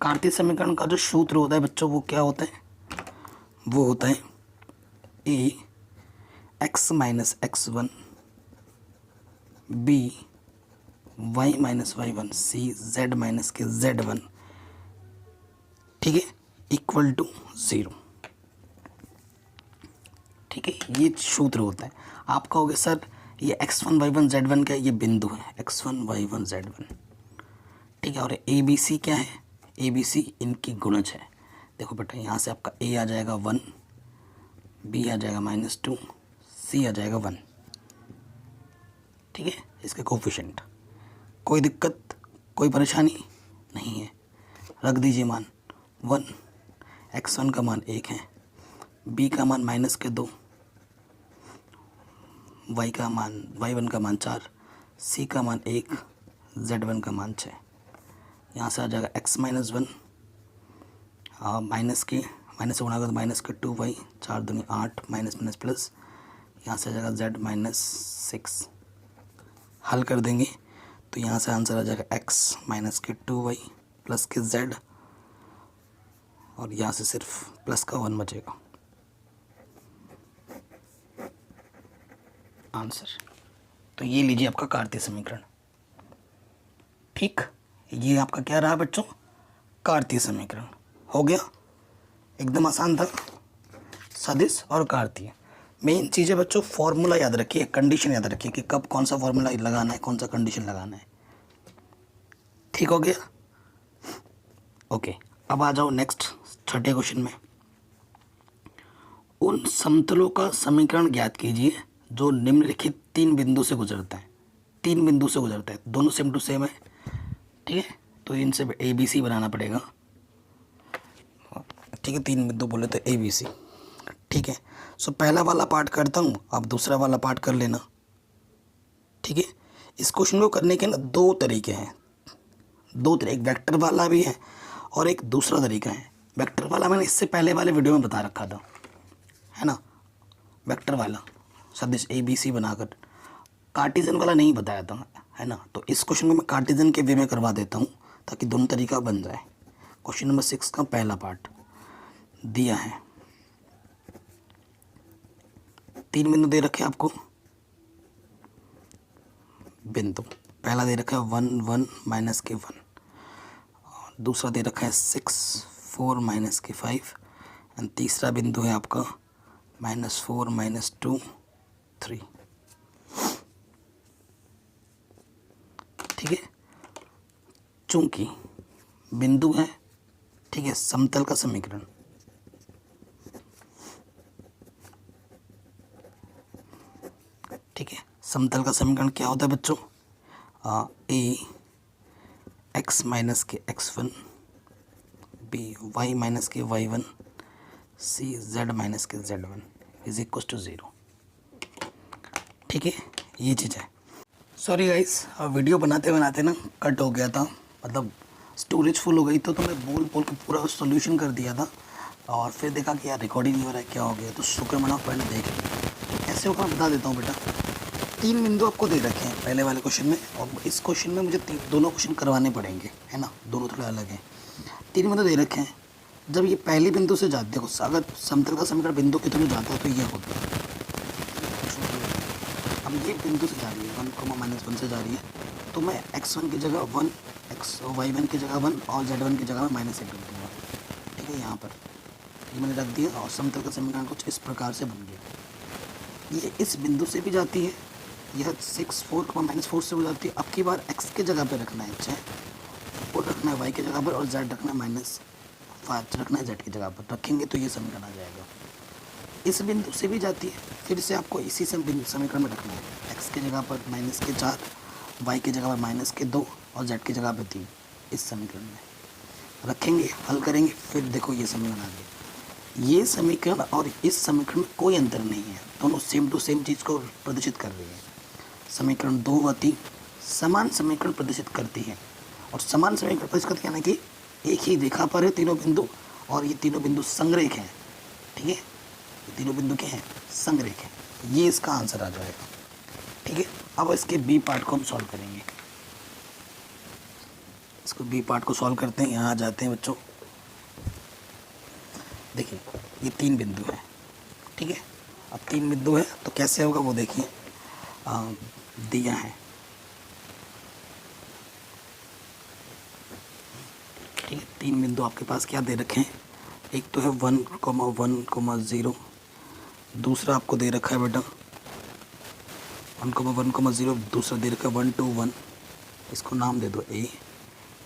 Speaker 1: कार्तीय समीकरण का जो सूत्र होता है बच्चों वो क्या होता है, वो होता है A X minus x1 B Y minus y1 C Z minus के z1, ठीक है, इक्वल टू 0, ठीक है। ये सूत्र होता है। आप कहोगे सर ये x1 y1 z1 क्या है, ये बिंदु है x1 y1 z1, ठीक है। और ए बी सी क्या है, ए बी सी इनकी गुणज है। देखो बेटा यहाँ से आपका ए आ जाएगा 1, बी आ जाएगा -2, सी आ जाएगा 1। ठीक है, इसके कोफिशिएंट। कोई दिक्कत, कोई परेशानी नहीं है, रख दीजिए मान 1, x1 का मान 1 है, b का मान -2, y1 का मान 4, c का मान 1, z1 का मान 6। यहाँ से आ जाएगा x -1, माइनस से गुणा कर -2y, 4 दूनी 8, माइनस प्लस, यहाँ से आ जाएगा z -6। हल कर देंगे तो यहाँ से आंसर आ जाएगा x -2y प्लस के z, और यहाँ से सिर्फ प्लस का 1 बचेगा आंसर। तो ये लीजिए आपका कार्तीय समीकरण। ठीक, ये आपका क्या रहा बच्चों, कार्तीय समीकरण। हो गया, एकदम आसान था, सदिश और कार्तीय। मेन चीज़ है बच्चों, फॉर्मूला याद रखिए, कंडीशन याद रखिए कि कब कौन सा फॉर्मूला लगाना है, कौन सा कंडीशन लगाना है। ठीक हो गया, ओके। अब आ जाओ नेक्स्ट छठे क्वेश्चन में। उन समतलों का समीकरण ज्ञात कीजिए जो निम्नलिखित 3 बिंदु से गुजरता है। 3 बिंदु से गुजरता है, दोनों सेम टू सेम है। ठीक है, तो इनसे ABC बनाना पड़ेगा। ठीक है, 3 बिंदु बोले तो ABC। ठीक है, सो पहला वाला पार्ट करता हूँ, अब दूसरा वाला पार्ट कर लेना। ठीक है, इस क्वेश्चन को करने के ना 2 तरीके हैं, 2 तरीके, एक वेक्टर वाला भी है और एक दूसरा तरीका है। वेक्टर वाला मैंने इससे पहले वाले वीडियो में बता रखा था, है ना, वेक्टर वाला सदिश ABC बनाकर। कार्टेशियन वाला नहीं बताया था, है ना। तो इस क्वेश्चन को मैं कार्टेशियन के वे में करवा देता हूँ ताकि दोनों तरीका बन जाए। क्वेश्चन नंबर 6 का पहला पार्ट दिया है, 3 बिंदु दे रखे आपको। बिंदु पहला दे रखा है 1 1 -1, और दूसरा दे रखा है 6 4 -5, एंड तीसरा बिंदु है आपका -4 -2 3। ठीक है, चूंकि बिंदु है, ठीक है, समतल का समीकरण, ठीक है, समतल का समीकरण क्या होता है बच्चों, a x माइनस के x1, b y माइनस के y1, c z माइनस के z1 इज इक्वल टू 0। ठीक है, ये चीज़ है। सॉरी गाइस, वीडियो बनाते बनाते ना कट हो गया था, मतलब स्टोरेज फुल हो गई तो मैं बोल के पूरा सॉल्यूशन कर दिया था, और फिर देखा कि यार रिकॉर्डिंग नहीं हो रहा है, क्या हो गया। तो शुक्र मनाओ, पहले देख लिया। कैसे होगा बता देता हूँ बेटा। 3 बिंदु आपको दे रखे हैं पहले वाले क्वेश्चन में, और इस क्वेश्चन में मुझे दोनों क्वेश्चन करवाने पड़ेंगे, है ना, दोनों थोड़े अलग हैं। 3 बिंदु दे रखे हैं, जब ये पहली बिंदु से जाते देखो, अगर समतल का समीकरण बिंदु के थ्रू जाता है तो ये होता है। अब ये बिंदु से जा रही है 1, -1 से जा रही है, तो मैं x1 की जगह 1, y1 की जगह 1 और z1 की जगह -1 रख दूँगा। ठीक है, यहाँ पर ये मैंने रख दिया, और समतल का समीकरण कुछ इस प्रकार से बन गया। ये इस बिंदु से भी जाती है, यह 6 4 -4 से हो जाती है। अब की बार x के जगह पे रखना है 6, और रखना है y की जगह पर, और z रखना है -5 रखना है z की जगह पर। रखेंगे तो ये समीकरण आ जाएगा। इस बिंदु से भी जाती है, फिर से आपको इसी समीकरण में रखना है, x की जगह पर -4, y की जगह पर -2 और z की जगह पर 3। इस समीकरण में रखेंगे, हल करेंगे, फिर देखो ये समीकरण आ गया। ये समीकरण और इस समीकरण में कोई अंतर नहीं है, दोनों सेम टू सेम चीज़ को प्रदर्शित कर रही है। समीकरण 2 व 3 समान समीकरण प्रदर्शित करती है, और समान समीकरण प्रदर्शित करती है यानी कि एक ही रेखा पर है तीनों बिंदु, और ये तीनों बिंदु संरेख हैं। ठीक है, ये तीनों बिंदु क्या हैं, संरेख हैं। ये इसका आंसर आ जाएगा। ठीक है, अब इसके बी पार्ट को हम सॉल्व करेंगे। इसको बी पार्ट को सॉल्व करते हैं। यहाँ आ जाते हैं बच्चों, देखिए ये 3 बिंदु है। ठीक है, अब 3 बिंदु है तो कैसे होगा वो देखिए, दिया है। ठीक है, 3 बिंदु आपके पास क्या दे रखे हैं, एक तो है 1,1,0, दूसरा आपको दे रखा है बेटा 1,1,0, दूसरा दे रखा है 1 2 1। इसको नाम दे दो A,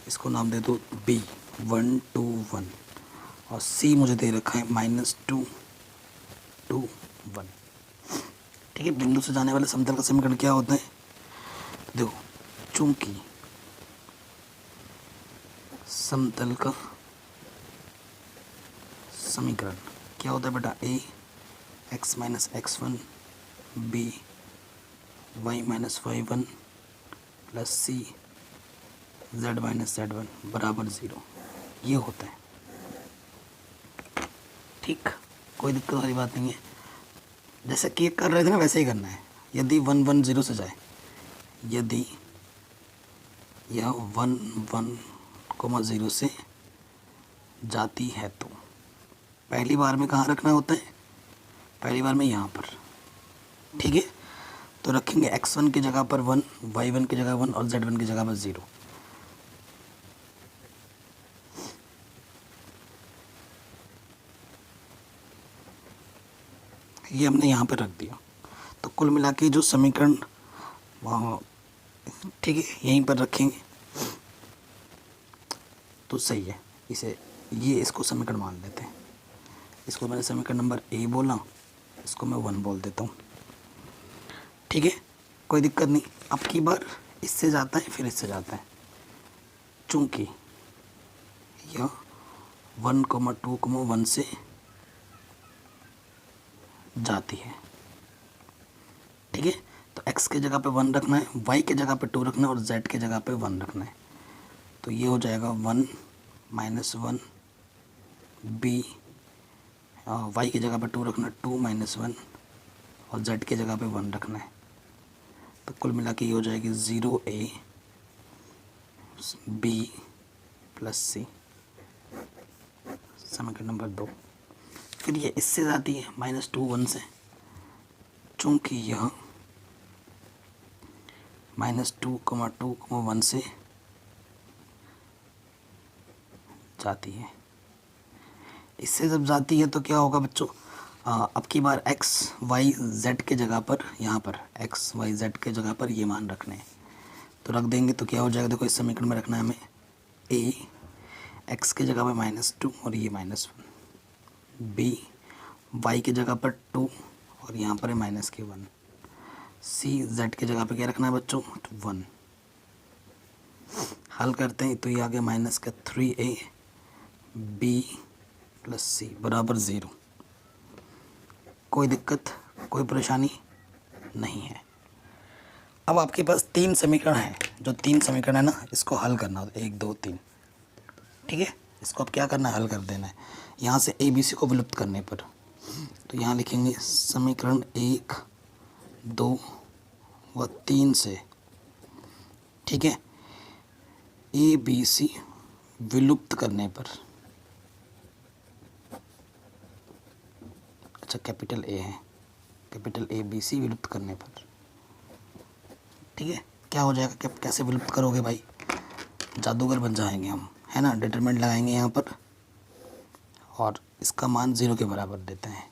Speaker 1: इसको नाम दे दो B, 1 2 1 और सी मुझे दे रखा है -2 2 1। ठीक है, बिंदु से जाने वाले समतल का समीकरण क्या होता है? देखो, चूंकि समतल का समीकरण क्या होता है बेटा? A x minus x1 B y minus y1 plus C z minus z1 बराबर 0, ये होता है। ठीक, कोई दिक्कत वाली बात नहीं है। जैसे कि कर रहे थे ना वैसे ही करना है। यदि 1 1 0 से जाए, यदि यह 1 1 0 से जाती है तो पहली बार में कहाँ रखना होता है? पहली बार में यहाँ पर। ठीक है, तो रखेंगे x1 की जगह पर 1, y1 की जगह 1 और z1 की जगह पर 0। ये हमने यहाँ पर रख दिया। तो कुल मिला के जो समीकरण ठीक है यहीं पर रखेंगे तो सही है। इसे ये इसको समीकरण मान लेते हैं। इसको मैंने समीकरण नंबर ए बोला, इसको मैं 1 बोल देता हूँ। ठीक है, कोई दिक्कत नहीं। अब की बार इससे जाता है फिर इससे जाता है, चूँकि यह 1 2 1 से जाती है। ठीक है, तो x के जगह पे 1 रखना है, y के जगह पे 2 रखना है और z के जगह पे 1 रखना है। तो ये हो जाएगा 1 माइनस 1 बी, y की जगह पे 2 रखना है 2 माइनस 1 और z की जगह पे 1 रखना है। तो कुल मिला के ये हो जाएगी 0a b प्लस सी, समीकरण नंबर 2। फिर ये इससे जाती है -2 1 से, चूँकि यह -2 2 1 से जाती है। इससे जब जाती है तो क्या होगा बच्चों? अब की बार x y z के जगह पर, यहाँ पर x y z के जगह पर ये मान रखने हैं। तो रख देंगे तो क्या हो जाएगा? देखो, इस समीकरण में रखना है हमें a x के जगह पर -2 और ये -1, b y की जगह पर 2 और यहाँ पर है -1, c z की जगह पर क्या रखना है बच्चों? तो 1। हल करते हैं तो ये आ गया -3a b प्लस सी बराबर 0। कोई दिक्कत, कोई परेशानी नहीं है। अब आपके पास 3 समीकरण हैं। जो 3 समीकरण है ना, इसको हल करना होता है, 1 2 3। ठीक है, इसको अब क्या करना है? हल कर देना है। यहाँ से ए बी सी को विलुप्त करने पर तो यहाँ लिखेंगे समीकरण 1 2 व 3 से, ठीक है, ए बी सी विलुप्त करने पर, अच्छा कैपिटल ए है, कैपिटल ए बी सी विलुप्त करने पर। ठीक है, क्या हो जाएगा? कैसे विलुप्त करोगे भाई? जादूगर बन जाएंगे हम, है ना। डिटरमिनेंट लगाएंगे यहाँ पर और इसका मान 0 के बराबर देते हैं।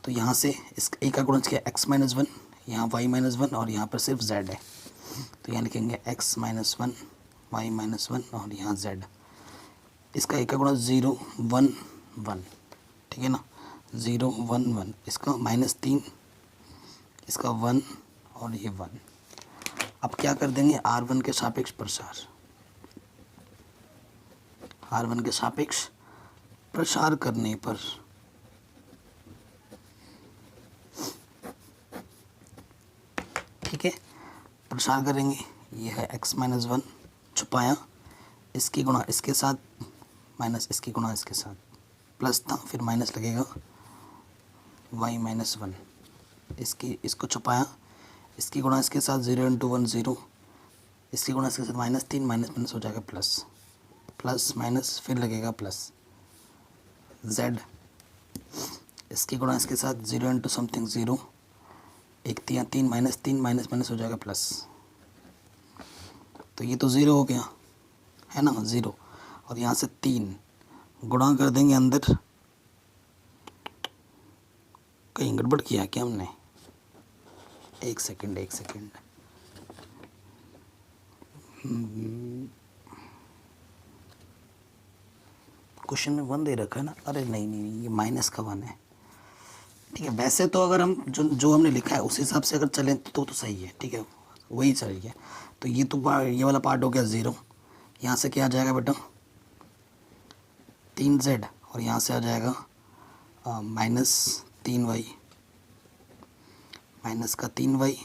Speaker 1: तो यहाँ से इस ए का गुणज किया x-1, यहाँ y-1 और यहाँ पर सिर्फ z है। तो यहाँ लिखेंगे x-1 y-1 और यहाँ z। इसका ए का गुणज 0 1 1, ठीक है ना, 0 1 1। इसका -3, इसका 1 और ये 1। अब क्या कर देंगे? r1 के सापेक्ष प्रसार, r1 के सापेक्ष प्रसार करने पर ठीक है, प्रसार करेंगे। ये है x-1 छुपाया, इसकी गुणा इसके साथ माइनस इसकी गुणा इसके साथ, प्लस था फिर माइनस लगेगा y-1, इसको छुपाया, इसकी गुणा इसके साथ 0 × 1 0, इसकी गुणा इसके साथ -3 माइनस हो जाएगा प्लस, प्लस माइनस फिर लगेगा प्लस, z इसकी गुणा इसके साथ 0 × समथिंग 0, 1 3 3 -3 माइनस हो जाएगा प्लस। तो ये तो 0 हो गया, है ना, 0। और यहाँ से 3 गुणा कर देंगे अंदर। कहीं गड़बड़ किया क्या हमने? एक सेकंड क्वेश्चन में 1 दे रखा है ना, अरे नहीं नहीं नहीं, ये माइनस का 1 है। ठीक है, वैसे तो अगर हम जो जो हमने लिखा है उस हिसाब से अगर चलें तो सही है। ठीक है, वही सही है। तो ये तो ये वाला पार्ट हो गया 0। यहाँ से क्या आ जाएगा बेटा, 3z, और यहाँ से आ जाएगा -3y, माइनस का 3y,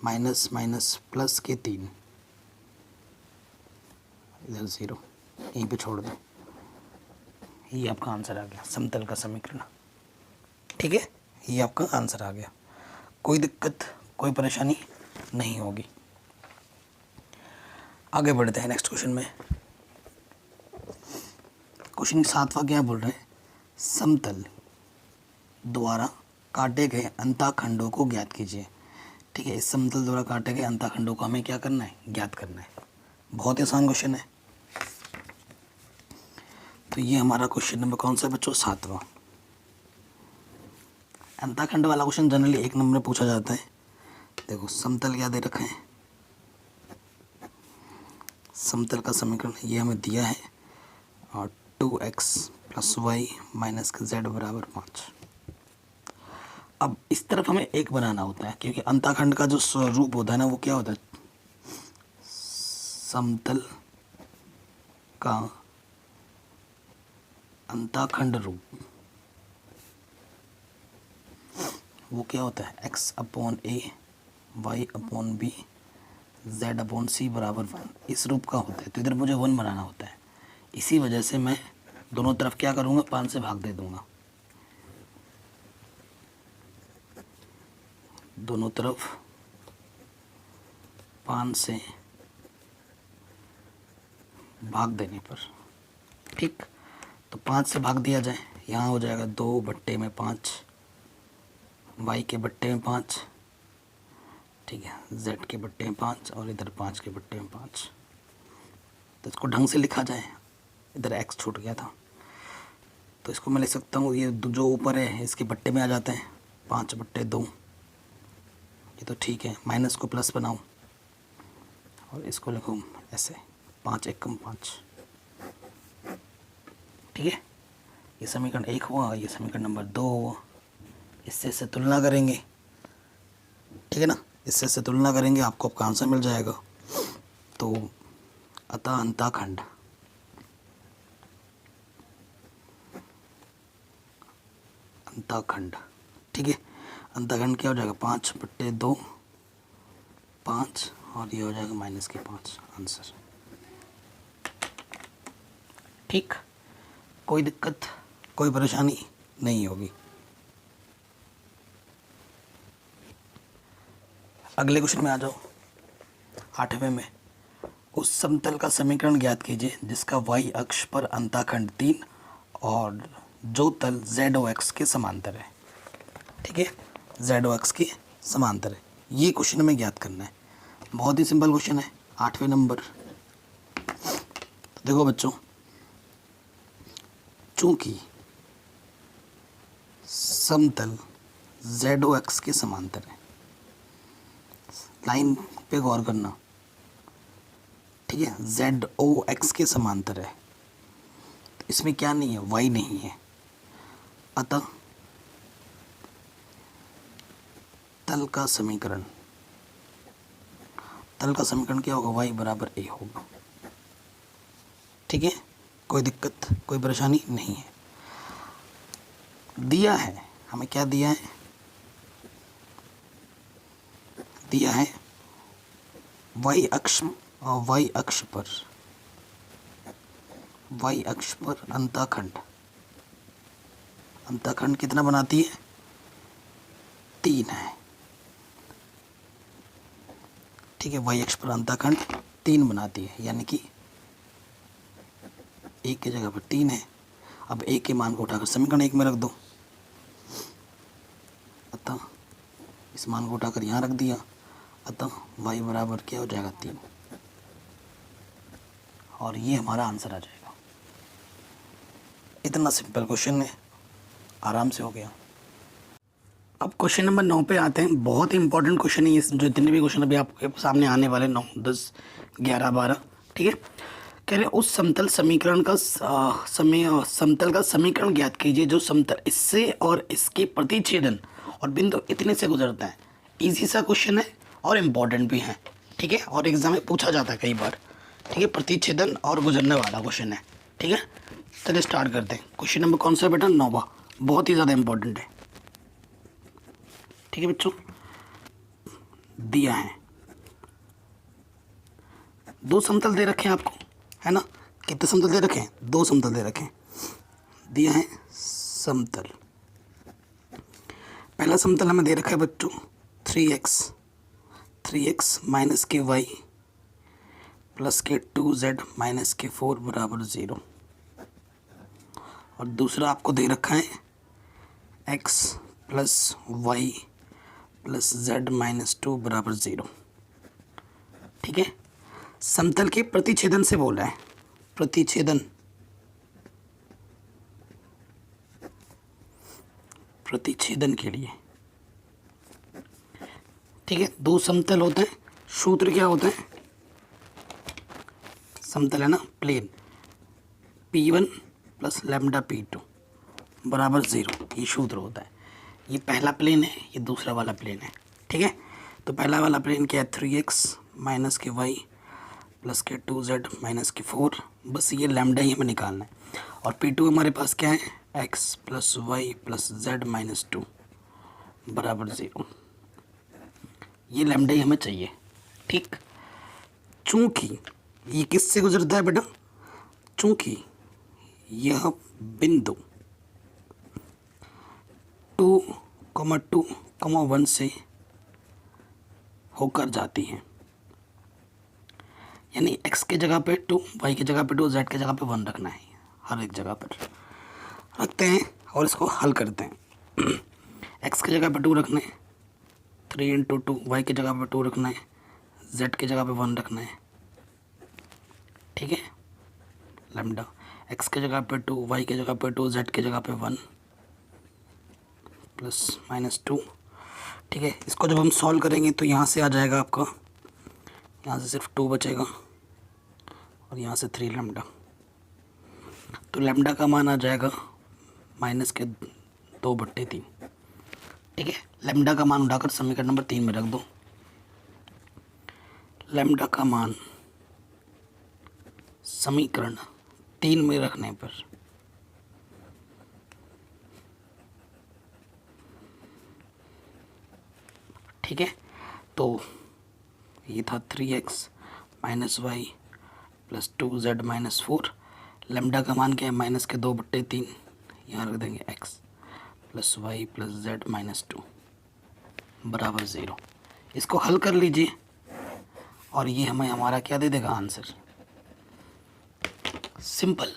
Speaker 1: माइनस माइनस प्लस के 3, इधर 0, यहीं पे छोड़ दो। ये आपका आंसर आ गया, समतल का समीकरण। ठीक है, ये आपका आंसर आ गया। कोई दिक्कत, कोई परेशानी नहीं होगी। आगे बढ़ते हैं नेक्स्ट क्वेश्चन में। क्वेश्चन 7वां क्या बोल रहे हैं, समतल द्वारा काटे गए अंतःखंडों को ज्ञात कीजिए। ठीक है, इस समतल द्वारा काटे गए अंतःखंडों को हमें क्या करना है, ज्ञात करना है। बहुत ही आसान क्वेश्चन है। तो ये हमारा क्वेश्चन नंबर कौन सा है बच्चों, 7वां। अंतःखंड वाला क्वेश्चन जनरली 1 नंबर में पूछा जाता है। देखो समतल क्या दे रखा है, समतल का समीकरण ये हमें दिया है, और 2x + y - z = 5। अब इस तरफ हमें 1 बनाना होता है, क्योंकि अंतःखंड का जो स्वरूप होता है ना, वो क्या होता है, समतल का अंतःखंड रूप, वो क्या होता है, x/a, y/b, z/c = 1, इस रूप का होता है। तो इधर मुझे 1 बनाना होता है। इसी वजह से मैं दोनों तरफ क्या करूँगा, 5 से भाग दे दूँगा। दोनों तरफ 5 से भाग देने पर, ठीक, तो 5 से भाग दिया जाए, यहाँ हो जाएगा 2/5, y के बट्टे में 5, ठीक है, z के बट्टे में 5, और इधर 5 के बट्टे में 5। तो इसको ढंग से लिखा जाए, इधर x छूट गया था, तो इसको मैं लिख सकता हूँ, ये जो ऊपर है इसके बट्टे में आ जाते हैं, 5/2। ये तो ठीक है, माइनस को प्लस बनाऊँ और इसको लिखूँ ऐसे, 5 × 5। ठीक है, ये समीकरण 1 हुआ, ये समीकरण नंबर 2 हुआ। इससे तुलना करेंगे, ठीक है ना, इससे तुलना करेंगे, आपको आपका आंसर मिल जाएगा। तो अतः अंतःखंड ठीक है, अंतःखंड क्या हो जाएगा, 5/2, 5, और ये हो जाएगा -5 आंसर। ठीक, कोई दिक्कत, कोई परेशानी नहीं होगी। अगले क्वेश्चन में आ जाओ, 8वें में। उस समतल का समीकरण ज्ञात कीजिए जिसका y अक्ष पर अंतःखंड 3 और जो तल ZOX के समांतर है। ठीक है, ZOX के समांतर है, ये क्वेश्चन हमें ज्ञात करना है। बहुत ही सिंपल क्वेश्चन है, 8वें नंबर। तो देखो बच्चों, चूंकि समतल ZOX के समांतर है, लाइन पे गौर करना, ठीक है, ZOX के समांतर है, तो इसमें क्या नहीं है, y नहीं है। अतः तल का समीकरण क्या होगा, y = a होगा। ठीक है, कोई दिक्कत, कोई परेशानी नहीं है। दिया है हमें, क्या दिया है, दिया है y अक्ष पर अंतःखंड कितना बनाती है, 3 है। ठीक है, y अक्ष पर अंतःखंड 3 बनाती है, यानी कि 1 की जगह पर 3 है। अब 1 के मान को उठाकर समीकरण 1 में रख दो, अतः इस मान को उठाकर यहाँ रख दिया, अतः y बराबर क्या हो जाएगा, 3, और ये हमारा आंसर आ जाएगा। इतना सिंपल क्वेश्चन है, आराम से हो गया। अब क्वेश्चन नंबर 9 पे आते हैं। बहुत ही इंपॉर्टेंट क्वेश्चन है ये, जो जितने भी क्वेश्चन अभी आपके सामने आने वाले 9, 10, 11, 12, ठीक है। कह रहे हैं उस समतल समीकरण का समतल का समीकरण ज्ञात कीजिए जो समतल इससे और इसके प्रतिच्छेदन और बिंदु इतने से गुजरता है। इजी सा क्वेश्चन है और इम्पोर्टेंट भी है, ठीक है, और एग्जाम में पूछा जाता है कई बार, ठीक है, प्रतिच्छेदन और गुजरने वाला क्वेश्चन है, ठीक है। चलिए स्टार्ट करते हैं। क्वेश्चन नंबर कौन सा बेटा? 9वां, बहुत ही ज़्यादा इम्पोर्टेंट है, ठीक है बच्चों। दिया है, दो समतल दे रखे हैं आपको, है ना। कितने समतल दे रखे हैं? दो समतल दे रखे हैं। दिया है समतल, पहला समतल हमें दे रखा है बच्चों 3x माइनस के वाई प्लस के 2z माइनस के 4 बराबर 0, और दूसरा आपको दे रखा है x plus y plus z minus 2 बराबर 0, ठीक है। समतल के प्रतिच्छेदन से बोल रहा है, प्रतिच्छेदन के लिए, ठीक है। दो समतल होते हैं, सूत्र क्या होता है? समतल है ना plane, P1 plus lambda P2 बराबर 0, ये सूत्र होता है। ये पहला प्लेन है, ये दूसरा वाला प्लेन है, ठीक है। तो पहला वाला प्लेन क्या है? 3x माइनस के वाई प्लस के 2z माइनस के 4, बस ये लैम्डा ही हमें निकालना है। और P2 हमारे पास क्या है? x plus y plus z minus 2 बराबर 0, ये लैम्डा ही हमें चाहिए, ठीक। चूँकि ये किससे गुजरता है बेटा? चूँकि यह बिंदु 2,2,1 से होकर जाती है, यानी x के जगह पे 2, y की जगह पे 2, z की जगह पे 1 रखना है, हर एक जगह पर रखते हैं और इसको हल करते हैं। x की जगह पे 2 रखना है, 3 × 2, y की जगह पे 2 रखना है, z की जगह पे 1 रखना है, ठीक है। लैम्डा x की जगह पे 2, y की जगह पे 2, z की जगह पे 1 प्लस माइनस 2, ठीक है। इसको जब हम सॉल्व करेंगे तो यहाँ से आ जाएगा आपका, यहाँ से सिर्फ 2 बचेगा और यहाँ से 3 लैम्डा, तो लैम्डा का मान आ जाएगा माइनस के 2/3, ठीक है। लैम्डा का मान उठाकर समीकरण नंबर 3 में रख दो। लैम्डा का मान समीकरण 3 में रखने पर ठीक है, तो ये था 3x minus y plus 2z minus 4, lambda का मान क्या है? माइनस के 2/3, यहाँ रख देंगे x plus y plus z minus 2 बराबर 0। इसको हल कर लीजिए और ये हमें हमारा क्या दे देगा? आंसर। सिंपल,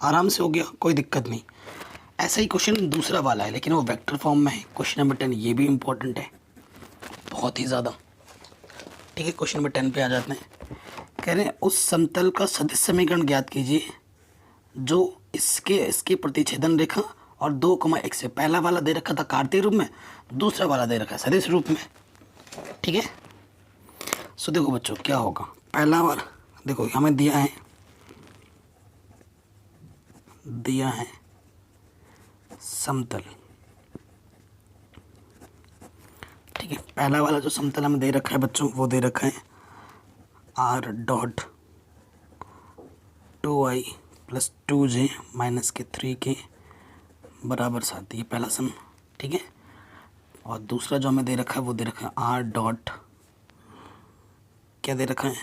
Speaker 1: आराम से हो गया, कोई दिक्कत नहीं। ऐसा ही क्वेश्चन दूसरा वाला है, लेकिन वो वेक्टर फॉर्म में है। क्वेश्चन नंबर 10, ये भी इम्पोर्टेंट है, बहुत ही ज़्यादा, ठीक है। क्वेश्चन नंबर 10 पे आ जाते हैं। कह रहे हैं उस समतल का सदिश समीकरण ज्ञात कीजिए जो इसके प्रतिच्छेदन रेखा और 2, x से, पहला वाला दे रखा था कार्तीय रूप में, दूसरा वाला दे रखा है सदिश रूप में, ठीक है। सो देखो बच्चों क्या होगा, पहला वाला देखो हमें दिया है समतल, ठीक है। पहला वाला जो समतल हमें दे रखा है बच्चों, वो दे रखा है r.2i प्लस 2j माइनस के 3k बराबर 7, ये पहला सम, ठीक है। और दूसरा जो हमें दे रखा है वो दे रखा है r. क्या दे रखा है?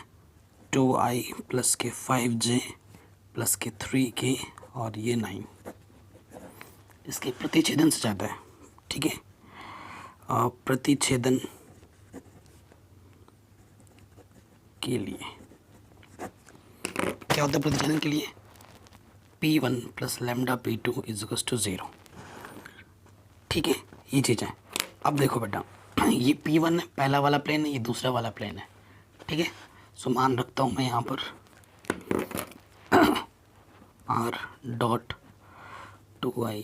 Speaker 1: 2i प्लस के 5j प्लस के 3k और ये 9, इसके प्रतिच्छेदन से जाता है, ठीक है। प्रतिच्छेदन के लिए क्या होता है? प्रतिच्छेदन के लिए P1 plus lambda P2 is to 0, ठीक है। ये चीज़ है। अब देखो बेटा, ये P1 है, पहला वाला प्लेन है, ये दूसरा वाला प्लेन है, ठीक है। सो मान रखता हूँ मैं यहाँ पर r.2i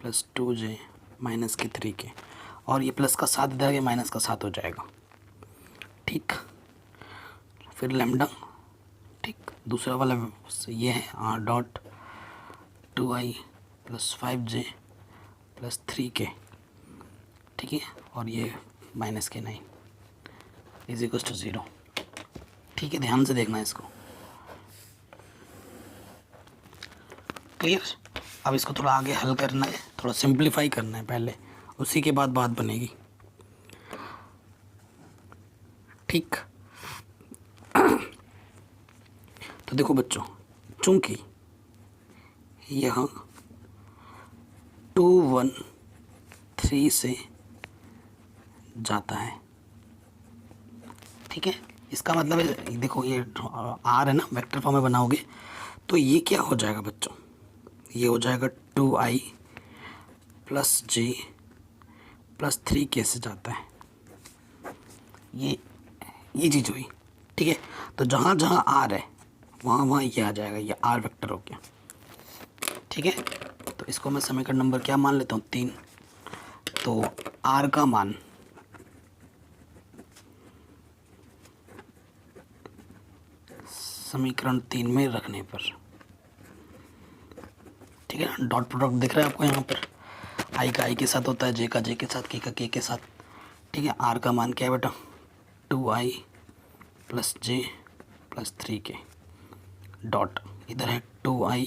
Speaker 1: प्लस 2j माइनस के 3k, और ये प्लस का 7 इधर आगे माइनस का 7 हो जाएगा, ठीक। फिर लैम्डा, ठीक। दूसरा वाला ये है R dot 2i plus 5j plus 3k, ठीक है, और ये माइनस के 9 इज इक्वल टू 0। ठीक है, ध्यान से देखना है इसको। क्लियर? अब इसको थोड़ा आगे हल करना है, थोड़ा सिंप्लीफाई करना है पहले, उसी के बाद बात बनेगी। ठीक। तो देखो बच्चों, चूंकि यहाँ 2 1 3 से जाता है, ठीक है, इसका मतलब है, देखो ये आर है ना, वेक्टर फॉर्म में बनाओगे तो ये क्या हो जाएगा बच्चों, ये हो जाएगा 2i plus j plus 3k से जाता है, ये चीज़ हुई। ठीक है, तो जहाँ जहाँ आर है वहाँ ये आ जाएगा, ये आर वेक्टर हो गया। ठीक है, तो इसको मैं समीकरण नंबर क्या मान लेता हूँ, 3। तो आर का मान समीकरण 3 में रखने पर, ठीक है, डॉट प्रोडक्ट दिख रहा है आपको यहाँ पर, आई का आई के साथ होता है, जे का जे के साथ, के का के साथ। ठीक है, आर का मान क्या है बेटा, 2i प्लस जे प्लस 3k डॉट, इधर है 2i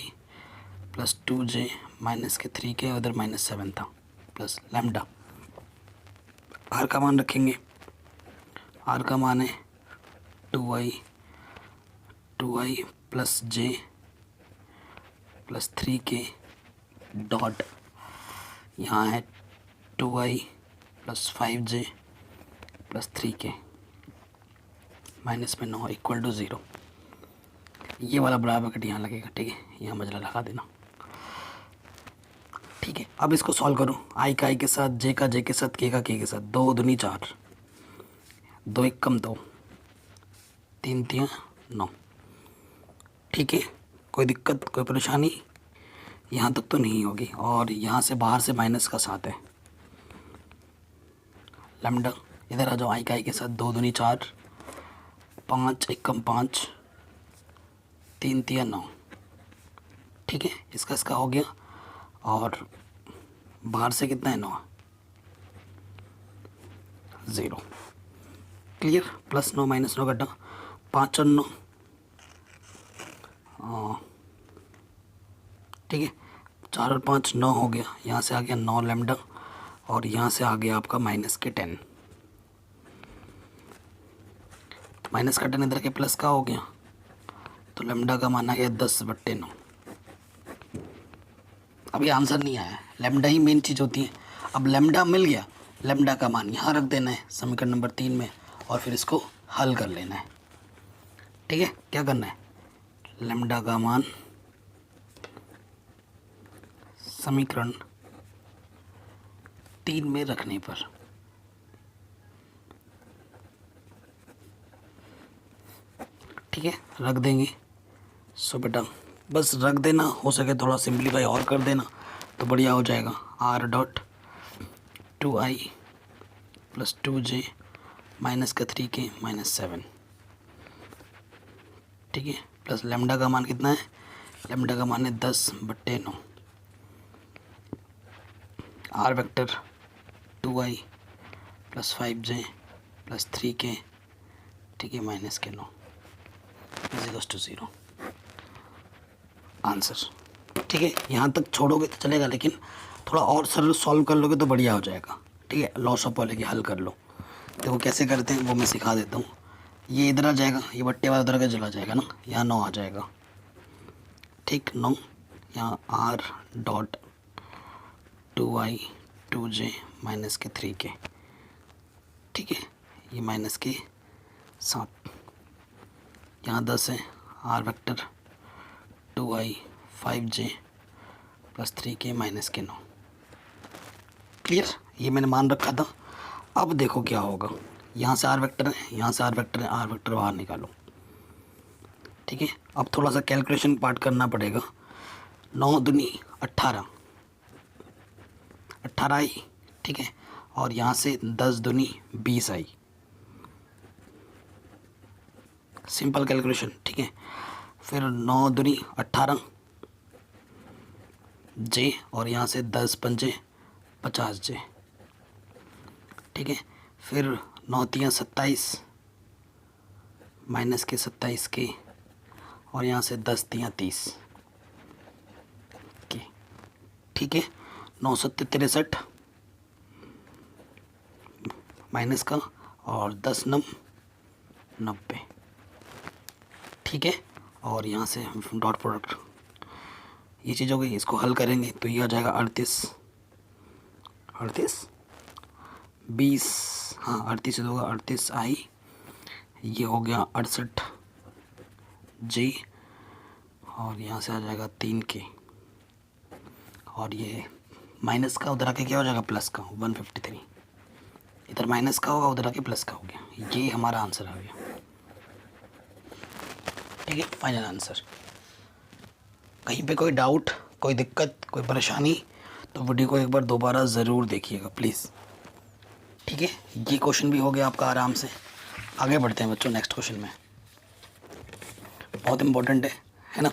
Speaker 1: प्लस 2j माइनस के 3k, उधर -7 था, प्लस लैम्डा। आर का मान रखेंगे, आर का मान है 2i plus j plus 3k dot, यहाँ है 2i plus 5j plus 3k minus में 9 इक्वल टू 0। ये वाला बराबर कट यहाँ लगेगा, ठीक है, यहाँ मजला लगा देना। ठीक है, अब इसको सॉल्व करो, आई का आई के साथ, जे का जे के साथ, के का के साथ, 2 दूनी 4, 2 1 कम 2, 3 3 9। ठीक है, कोई दिक्कत कोई परेशानी यहाँ तक तो नहीं होगी, और यहाँ से बाहर से माइनस का 7 है, लैम्डा इधर आ जाओ, आई का आई के साथ, 2 दूनी 4, 5 1 कम 5, 3 3 9। ठीक है, इसका हो गया, और बाहर से कितना है 9, 0। क्लियर? प्लस 9 माइनस 9 घटा, 5 और 9, ठीक है, 4 और 5 9 हो गया, यहाँ से आ गया 9 लैम्डा, और यहाँ से आ गया आपका माइनस के 10, माइनस का 10 इधर के प्लस का हो गया, तो लैम्डा का मान आ गया 10/9। अभी आंसर नहीं आया, लैम्डा ही मेन चीज़ होती है। अब लैम्डा मिल गया, लैम्डा का मान यहाँ रख देना है समीकरण नंबर 3 में, और फिर इसको हल कर लेना है। ठीक है, क्या करना है, लैम्डा का मान समीकरण 3 में रखने पर, ठीक है, रख देंगे। सो बेटा बस रख देना, हो सके थोड़ा सिंप्लीफाई और कर देना तो बढ़िया हो जाएगा। R dot 2i plus 2j minus का 3k माइनस 7, ठीक है, प्लस लैम्डा का मान कितना है, लैम्डा का मान है 10/9, are vector 2i plus 5j plus 3k, ठीक है, माइनस के 9 इज टू 0 आंसर। ठीक है, यहाँ तक छोड़ोगे तो चलेगा, लेकिन थोड़ा और सरल सॉल्व कर लोगे तो बढ़िया हो जाएगा। ठीक है, लॉस ऑफ पॉली की हल कर लो। देखो कैसे करते हैं वो मैं सिखा देता हूँ। ये इधर आ जाएगा, ये बट्टे वाला उधर का चला जाएगा ना, यहाँ 9 आ जाएगा, ठीक, 9, यहाँ R dot 2i 2j minus के 3k, ठीक है, ये माइनस के 7, यहाँ 10 है, r vector 2i 5j plus 3k minus के 9। क्लियर? ये मैंने मान रखा था। अब देखो क्या होगा, यहाँ से आर वेक्टर है, यहाँ से आर वेक्टर है, आर वेक्टर बाहर निकालो। ठीक है, अब थोड़ा सा कैलकुलेशन पार्ट करना पड़ेगा। 9 दूनी 18, 18 आई, ठीक है, और यहाँ से 10 दूनी 20 आई, सिंपल कैलकुलेशन। ठीक है, फिर 9 दूनी 18 जे, और यहाँ से 10 पंजे 50 जे, ठीक है। फिर 9 तियाँ 27 माइनस के 27 के, और यहाँ से 10 तियाँ 30 के, ठीक है। 9 सत्ते 63 माइनस का, और 10 नम 90, ठीक है। और यहाँ से डॉट प्रोडक्ट, ये चीज़ हो गई। इसको हल करेंगे तो ये आ जाएगा 38 20, हाँ 38 से होगा 38 आई, ये हो गया 68 जी, और यहाँ से आ जाएगा 3 के, और ये माइनस का उधर आके क्या हो जाएगा प्लस का 153, इधर माइनस का होगा उधर आके प्लस का हो गया। ये हमारा आंसर आ गया, ठीक है, फाइनल आंसर। कहीं पे कोई डाउट, कोई दिक्कत, कोई परेशानी तो वीडियो को एक बार दोबारा ज़रूर देखिएगा प्लीज़, ठीक है। ये क्वेश्चन भी हो गया आपका आराम से। आगे बढ़ते हैं बच्चों नेक्स्ट क्वेश्चन में, बहुत इम्पोर्टेंट है ना।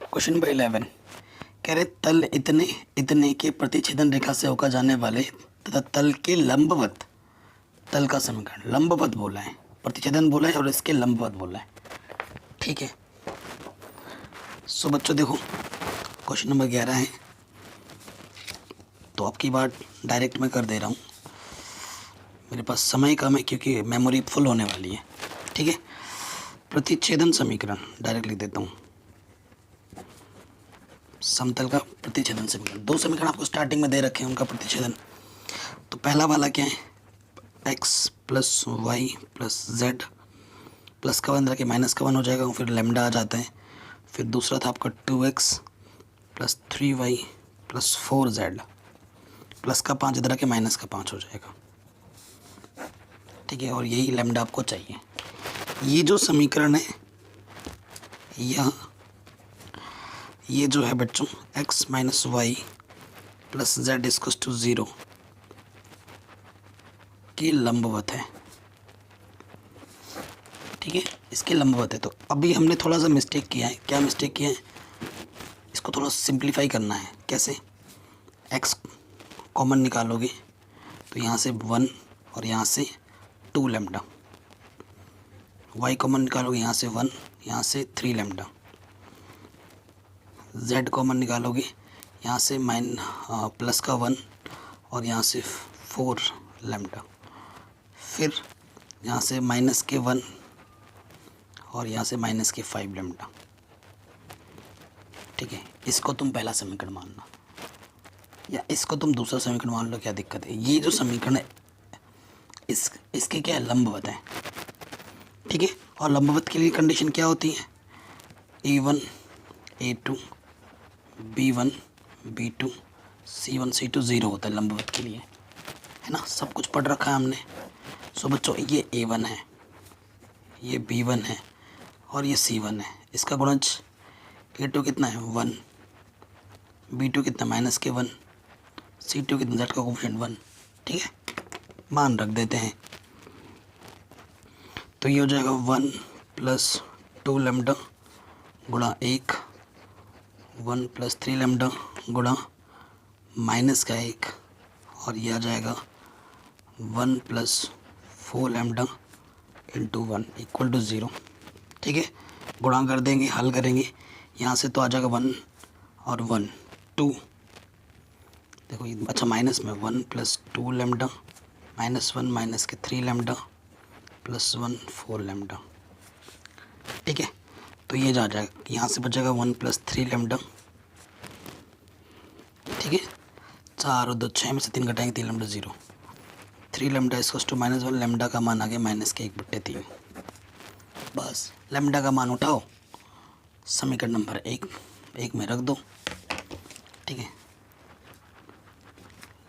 Speaker 1: क्वेश्चन नंबर 11 कह रहे तल इतने इतने के प्रतिच्छेदन रेखा से होकर जाने वाले तथा तल के लंबवत, तल का समीकरण लंबवत बोला है, प्रतिच्छेदन बोला है और इसके लंबवत बोला है, ठीक है। सो बच्चों देखो क्वेश्चन नंबर 11 है, तो आपकी बात डायरेक्ट मैं कर दे रहा हूँ, मेरे पास समय कम है क्योंकि मेमोरी फुल होने वाली है, ठीक है। प्रतिच्छेदन समीकरण डायरेक्ट लिख देता हूँ, समतल का प्रतिच्छेदन समीकरण। दो समीकरण आपको स्टार्टिंग में दे रखे हैं उनका प्रतिच्छेदन। तो पहला वाला क्या है, x plus y plus z, plus का 1 रखे माइनस का 1 हो जाएगा, फिर लेमडा आ जाता है। फिर दूसरा था आपका 2x plus 3y plus 4z, plus का 5 इधर आके माइनस का 5 हो जाएगा, ठीक है। और यही लेमडा आपको चाहिए। ये जो समीकरण है ये जो है बच्चों x minus y plus z equals to 0 के लंबवत है, ठीक है, इसके लंबवत है। तो अभी हमने थोड़ा सा मिस्टेक किया है। क्या मिस्टेक किया है, इसको थोड़ा सिंप्लीफाई करना है। कैसे, x कॉमन निकालोगे तो यहाँ से 1 और यहाँ से 2 लेमडा, y कॉमन निकालोगे यहाँ से 1, यहाँ से 3 लेमडा, z कॉमन निकालोगे यहाँ से प्लस का 1 और यहाँ से 4 लेमडा, फिर यहाँ से माइनस के 1 और यहाँ से माइनस के 5 लेमडा, ठीक है। इसको तुम पहला समीकरण मानना या इसको तुम दूसरा समीकरण मान लो, क्या दिक्कत है। ये जो समीकरण है इसके क्या है, लंबवत है, ठीक है। और लंबवत के लिए कंडीशन क्या होती है, A1 A2 B1 B2 C1 C2 0 होता है लंबवत के लिए, है ना। सब कुछ पढ़ रखा है हमने। सो बच्चों ये A1 है, ये B1 है और ये C1 है। इसका गुणज A2 कितना है 1, B2 कितना माइनस के 1, C2 कितना Z का कोफिशिएंट 1, ठीक है, मान रख देते हैं। तो ये हो जाएगा 1 प्लस 2 लेमडा गुणा 1 प्लस 3 लेमडा गुणा माइनस का 1, और ये आ जाएगा 1 plus 4 lambda into 1 equal to 0, ठीक है। गुणा कर देंगे, हल करेंगे, यहाँ से तो आ जाएगा 1 और 1 2, देखो ये अच्छा माइनस में 1 प्लस 2 लेमडा माइनस 1 माइनस के 3 लेमडा प्लस 1 4 लेमडा, ठीक है। तो ये जा जाएगा, यहाँ से बचेगा 1 प्लस 3 लेमडा, ठीक है। 4 और 2 6 में से 3 घटाएंगे 3 लेमडा 0, 3 लेमडा इसको टू माइनस 1, लेमडा का मान आ गया माइनस के 1/3। बस लेमडा का मान उठाओ, समीकरण नंबर 1 में रख दो, ठीक है।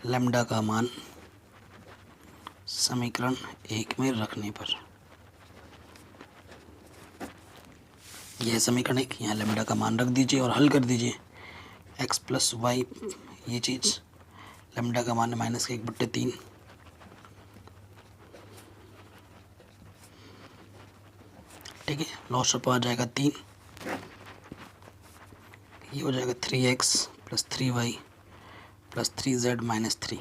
Speaker 1: लेमडा का मान समीकरण 1 में रखने पर यह समीकरण 1, यहाँ लेमडा का मान रख दीजिए और हल कर दीजिए। x प्लस वाई, ये चीज़ लेमडा का मान है माइनस के 1/3, ठीक है, लॉस ऑफ आ जाएगा 3, ये हो जाएगा 3x plus 3y plus 3z minus 3,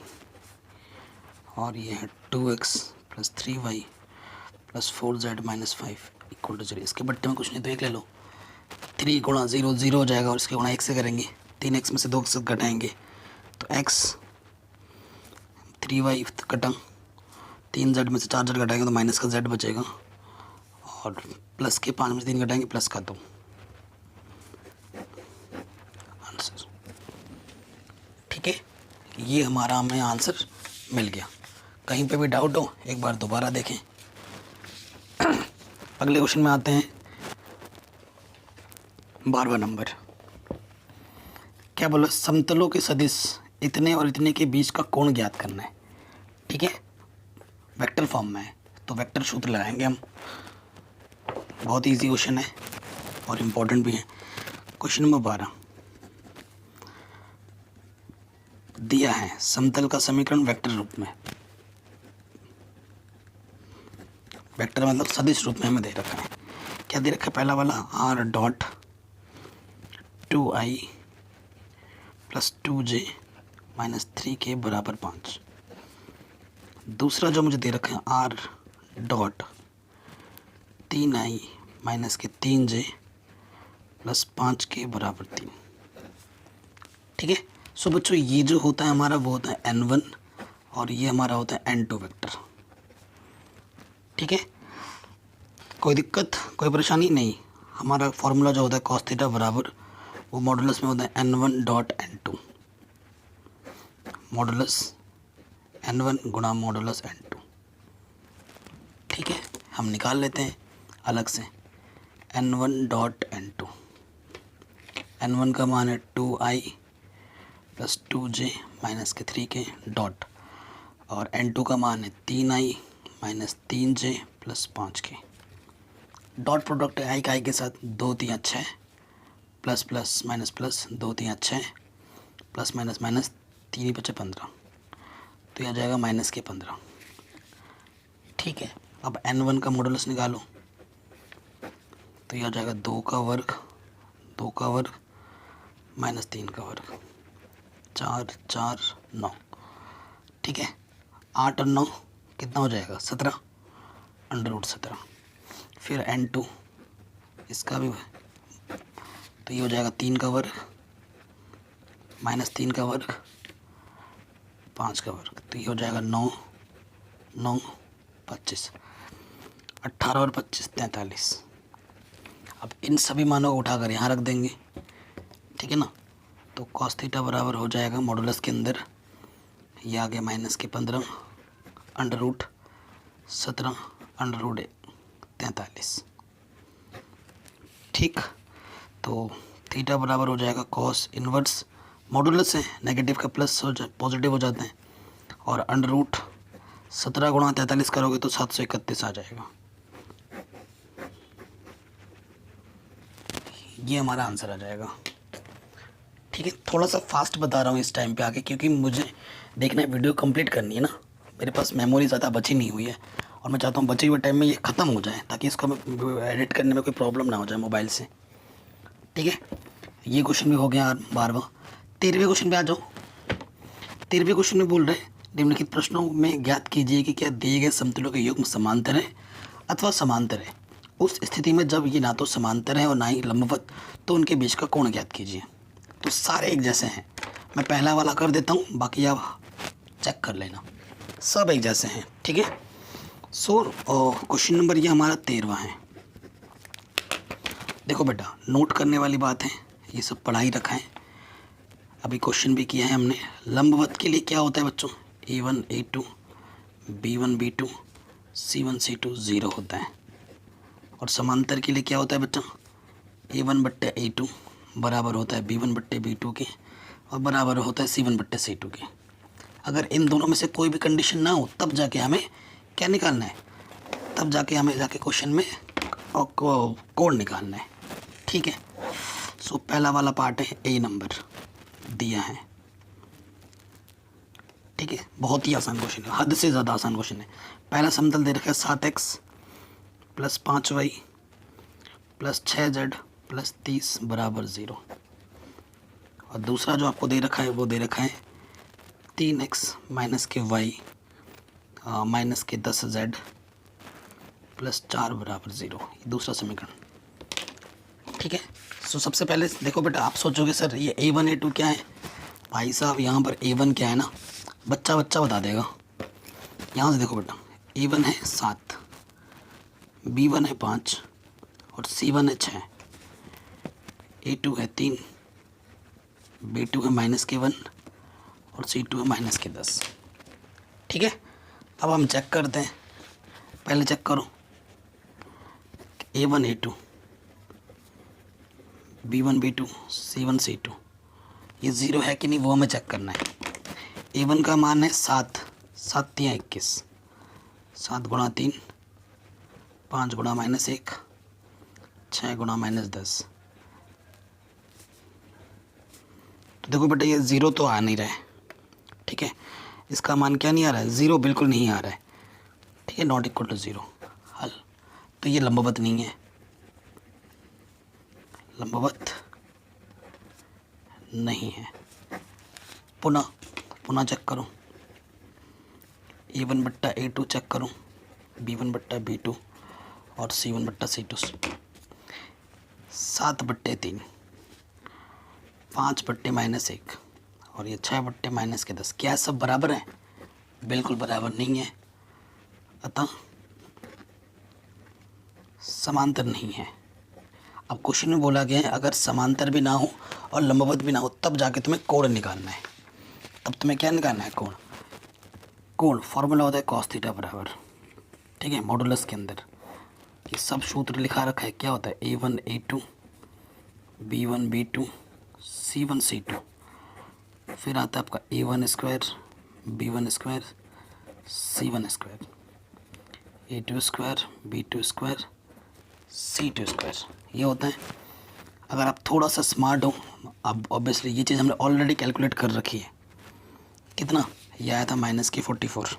Speaker 1: और ये है 2x plus 3y plus 4z minus 5 equal to 0। इसके बट्टे में कुछ नहीं तो एक ले लो, 3 गुणा 0 0 हो जाएगा, और इसके गुणा 1 से करेंगे, 3x में से 2 से घटाएंगे तो x, 3y कटा, 3z में से 4z घटाएंगे तो माइनस का z बचेगा, और प्लस के 5 में से 3 घटाएंगे प्लस का 2 आंसर। ठीक है, ये हमारा हमें आंसर मिल गया। कहीं पे भी डाउट हो एक बार दोबारा देखें। अगले क्वेश्चन में आते हैं, 12वां नंबर। क्या बोला, समतलों के सदिश इतने और इतने के बीच का कोण ज्ञात करना है। ठीक है, वेक्टर फॉर्म में है तो वेक्टर सूत्र लगाएंगे हम। बहुत इजी क्वेश्चन है और इम्पोर्टेंट भी है। क्वेश्चन नंबर 12 दिया है, समतल का समीकरण वेक्टर रूप में, वेक्टर मतलब सदिश रूप में हमें दे रखा है। क्या दे रखा है, पहला वाला r dot 2i plus 2j minus 3k बराबर 5। दूसरा जो मुझे दे रखा है r डॉट 3i माइनस के 3j प्लस 5k बराबर 3। ठीक है, सो बच्चों ये जो होता है हमारा वो होता है n1 और ये हमारा होता है n2 वेक्टर। ठीक है, कोई दिक्कत कोई परेशानी नहीं। हमारा फॉर्मूला जो होता है cos थीटा बराबर वो मॉडुलस में होता है n1 dot n2, modulus n1 गुणा मॉडुलस n2। ठीक है, हम निकाल लेते हैं अलग से n1 डॉट n2। n1 का मान है 2i प्लस 2j माइनस के 3k डॉट, और n2 का मान है 3i minus 3j plus 5k। Dot product है i का i के साथ, 2 3 6 plus plus minus plus, 2 3 6 plus minus minus, 3 बचे 15, तो यह आ जाएगा माइनस के 15। ठीक है, अब n1 का मॉडुलस निकालो तो यह आ जाएगा 2 का वर्ग माइनस 3 का वर्ग, 4 4 9। ठीक है, 8 और 9 कितना हो जाएगा, 17 अंडर रूट 17। फिर n2 इसका भी तो ये हो जाएगा 3 का वर्ग माइनस 3 का वर्ग 5 का वर्ग, तो ये हो जाएगा 9 9 25, 18 और 25 43। अब इन सभी मानों को उठाकर यहाँ रख देंगे। ठीक है ना, तो cos थीटा बराबर हो जाएगा मॉडुलस के अंदर ये आ गया माइनस के 15 अंडर रूट 17 अंडर रूट 43। ठीक, तो थीटा बराबर हो जाएगा cos इनवर्स, मॉडुलस है नेगेटिव का प्लस हो जाए पॉजिटिव हो जाते हैं, और अंडर रूट 17 गुणा 43 करोगे तो 731 आ जाएगा। ये हमारा आंसर आ जाएगा। ठीक है, थोड़ा सा फास्ट बता रहा हूँ इस टाइम पे आके, क्योंकि मुझे देखना है, वीडियो कंप्लीट करनी है ना। मेरे पास मेमोरी ज़्यादा बची नहीं हुई है और मैं चाहता हूँ बचे हुए टाइम में ये ख़त्म हो जाए, ताकि इसको हमें एडिट करने में कोई प्रॉब्लम ना हो जाए मोबाइल से। ठीक है, ये क्वेश्चन भी हो गया 12वां। 13वें क्वेश्चन पे आ जाओ। 13वें क्वेश्चन में बोल रहे हैं, निम्नलिखित प्रश्नों में ज्ञात कीजिए कि क्या दिए गए समतलों के युग्म समांतर है अथवा समांतर है। उस स्थिति में जब ये ना तो समांतर है और ना ही लंबवत, तो उनके बीच का कोण ज्ञात कीजिए। तो सारे एक जैसे हैं, मैं पहला वाला कर देता हूँ, बाकी आप चेक कर लेना, सब एक जैसे हैं। ठीक है, सो क्वेश्चन नंबर ये हमारा 13वां है। देखो बेटा, नोट करने वाली बात है, ये सब पढ़ाई रखा है, अभी क्वेश्चन भी किया है हमने। लंबवत के लिए क्या होता है बच्चों, A1 A2 B1 B2 C1 C2 0 होता है, और समांतर के लिए क्या होता है बच्चों, A1 बट्टे A2 बराबर होता है B1 बट्टे B2 के, और बराबर होता है C1 बट्टे C2 के। अगर इन दोनों में से कोई भी कंडीशन ना हो तब जाके हमें क्या निकालना है, तब जाके हमें जाके क्वेश्चन में कोण निकालना है। ठीक है, सो पहला वाला पार्ट है, A नंबर दिया है। ठीक है, बहुत ही आसान क्वेश्चन है, हद से ज़्यादा आसान क्वेश्चन है। पहला समतल दे रखा है 7x plus 5y plus 6z plus 30 बराबर 0। और दूसरा जो आपको दे रखा है वो दे रखा है 3x माइनस के y माइनस के 10z प्लस 4 बराबर 0। ये दूसरा समीकरण। ठीक है। सो सबसे पहले देखो बेटा, आप सोचोगे सर ये a1 a2 क्या है। भाई साहब यहाँ पर a1 क्या है ना, बच्चा बच्चा बता देगा। यहाँ से देखो बेटा, a1 है 7, b1 है 5 और c1 है 6, a2 है 3, b2 है माइनस के 1 और c2 है माइनस के 10। ठीक है। अब हम चेक करते हैं। पहले चेक करो a1 a2 b1 b2 c1 c2 ये 0 है कि नहीं वो हमें चेक करना है। a1 का मान है 7, 7 3 21, 7 गुणा 3, 5 गुणा माइनस 1, 6 गुणा माइनस 10। तो देखो बेटा ये 0 तो आ नहीं रहा है। ठीक है। इसका मान क्या नहीं आ रहा है, 0 बिल्कुल नहीं आ रहा है। ठीक है, नॉट इक्वल टू 0। हल। तो ये लंबवत नहीं है, लंबवत नहीं है। पुनः चेक करो, a1 बट्टा a2 चेक करो, b1 बट्टा b2 और c1 बट्टा c2। 7 बट्टे 3, 5 बट्टे माइनस 1 और ये 6 बट्टे माइनस के 10। क्या सब बराबर है? बिल्कुल बराबर नहीं है, अतः समांतर नहीं है। अब क्वेश्चन में बोला गया है अगर समांतर भी ना हो और लंबवत भी ना हो तब जाके तुम्हें कोण निकालना है। तब तुम्हें क्या निकालना है? कोण फॉर्मूला होता है कॉस थीटा बराबर, ठीक है, मॉडुलस के अंदर ये सब सूत्र लिखा रखा है। क्या होता है? a1 a2 b1 b2 c1 c2, फिर आता है आपका a1 square b1 square c1 square, a2 square b2 square c2 square. ये होता है। अगर आप थोड़ा सा स्मार्ट हो, अब ऑब्वियसली ये चीज़ हमने ऑलरेडी कैलकुलेट कर रखी है। कितना? ये आया था माइनस के 44।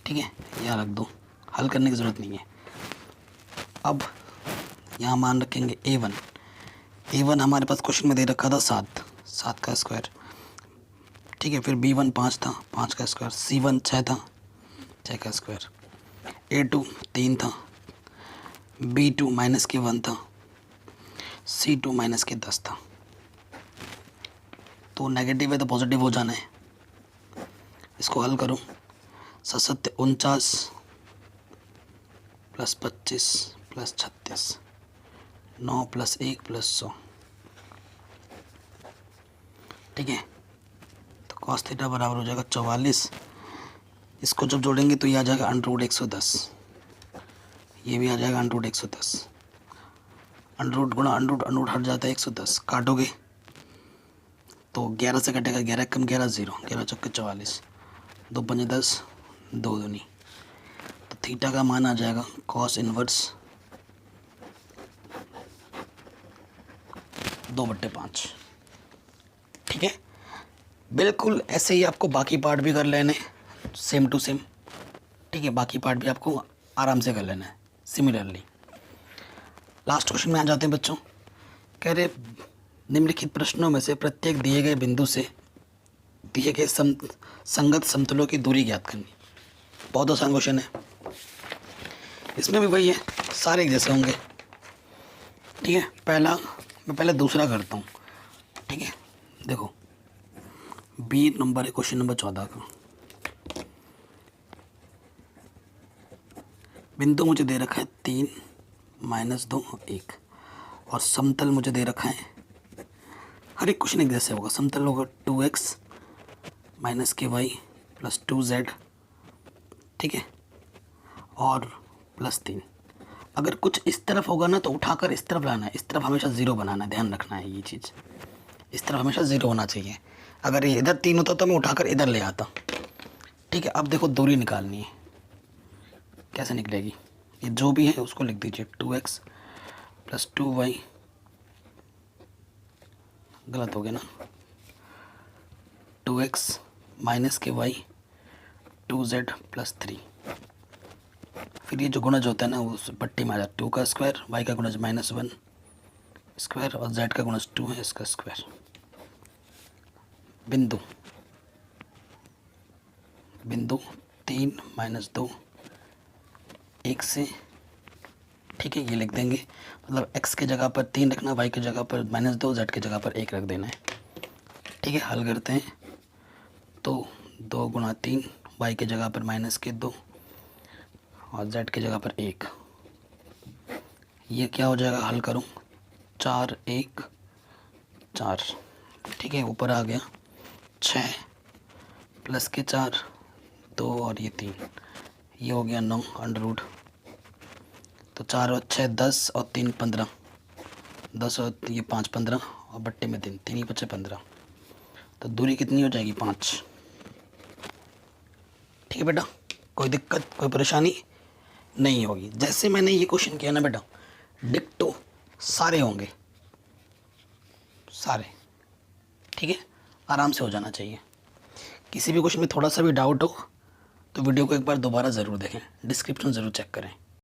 Speaker 1: ठीक है, यहाँ रख दो, हल करने की ज़रूरत नहीं है। अब यहाँ मान रखेंगे a1 हमारे पास क्वेश्चन में दे रखा था 7 का स्क्वायर। ठीक है, फिर b1 5 था, 5 का स्क्वायर, c1 6 था, 6 का स्क्वायर, a2 3 था, b2 माइनस के 1 था, c2 माइनस के 10 था। तो नेगेटिव है तो पॉजिटिव हो जाना है। इसको हल करो। 7 49 प्लस 25 प्लस 36, 9 प्लस 1 प्लस 100। ठीक है, तो कॉस थीटा बराबर हो जाएगा 44। इसको जब जोड़ेंगे तो ये आ जाएगा अंडर 110, ये भी आ जाएगा अंडर 110। अंडर गुणा अंडर हट जाता है 110, काटोगे तो 11 से कटेगा, 11 कम 11 0, 11 चौके 44, 2 पंजे 10, 2 दूनी। तो थीटा का मान आ जाएगा कॉस इनवर्स 2/5। ठीक है, बिल्कुल ऐसे ही आपको बाकी पार्ट भी कर लेने सेम टू सेम। ठीक है, बाकी पार्ट भी आपको आराम से कर लेना है सिमिलरली। लास्ट क्वेश्चन में आ जाते हैं बच्चों। कह रहे निम्नलिखित प्रश्नों में से प्रत्येक दिए गए बिंदु से दिए गए संगत समतलों की दूरी ज्ञात करनी। बहुत आसान क्वेश्चन है। इसमें भी वही है, सारे एक जैसे होंगे। ठीक है, मैं पहले दूसरा करता हूँ। ठीक है, देखो बी नंबर है क्वेश्चन नंबर 14 का। बिंदु मुझे दे रखा है 3 -2 1 और समतल मुझे दे रखा है, हर एक क्वेश्चन एक जैसे होगा। समतल होगा 2x माइनस के y प्लस 2z, ठीक है, और प्लस 3। अगर कुछ इस तरफ होगा ना तो उठाकर इस तरफ लाना है, इस तरफ हमेशा 0 बनाना है, ध्यान रखना है ये चीज़। इस तरफ हमेशा 0 होना चाहिए। अगर ये इधर 3 होता तो मैं उठाकर इधर ले आता। ठीक है, अब देखो दूरी निकालनी है, कैसे निकलेगी? ये जो भी है उसको लिख दीजिए, 2x प्लस 2y, गलत हो गया ना, 2x माइनस के y 2z प्लस 3। फिर ये जो गुणज होता है ना वो उस पट्टी में आ जाता है। 2 का स्क्वायर, वाई का गुणज -1 स्क्वायर और जेड का गुणज 2 है, इसका स्क्वायर। बिंदु 3 -2 1 से, ठीक है, ये लिख देंगे। मतलब x के जगह पर 3 रखना, y की जगह पर -2, z की जगह पर 1 रख देना है। ठीक है, हल करते हैं। तो 2 गुणा 3, y की जगह पर -2 और z की जगह पर 1। ये क्या हो जाएगा, हल करूँ, 4 1 4। ठीक है, ऊपर आ गया 6 प्लस के 4 2 और ये 3, ये हो गया 9 अंडर रूट। तो 4 और 6 10 और 3 15, 10 और ये 5 15 और बट्टे में 3, 3 ही बचे 15। तो दूरी कितनी हो जाएगी, 5। ठीक है बेटा, कोई दिक्कत कोई परेशानी नहीं होगी। जैसे मैंने ये क्वेश्चन किया ना बेटा, डिक्टो सारे होंगे, सारे। ठीक है, आराम से हो जाना चाहिए। किसी भी क्वेश्चन में थोड़ा सा भी डाउट हो तो वीडियो को एक बार दोबारा ज़रूर देखें, डिस्क्रिप्शन ज़रूर चेक करें।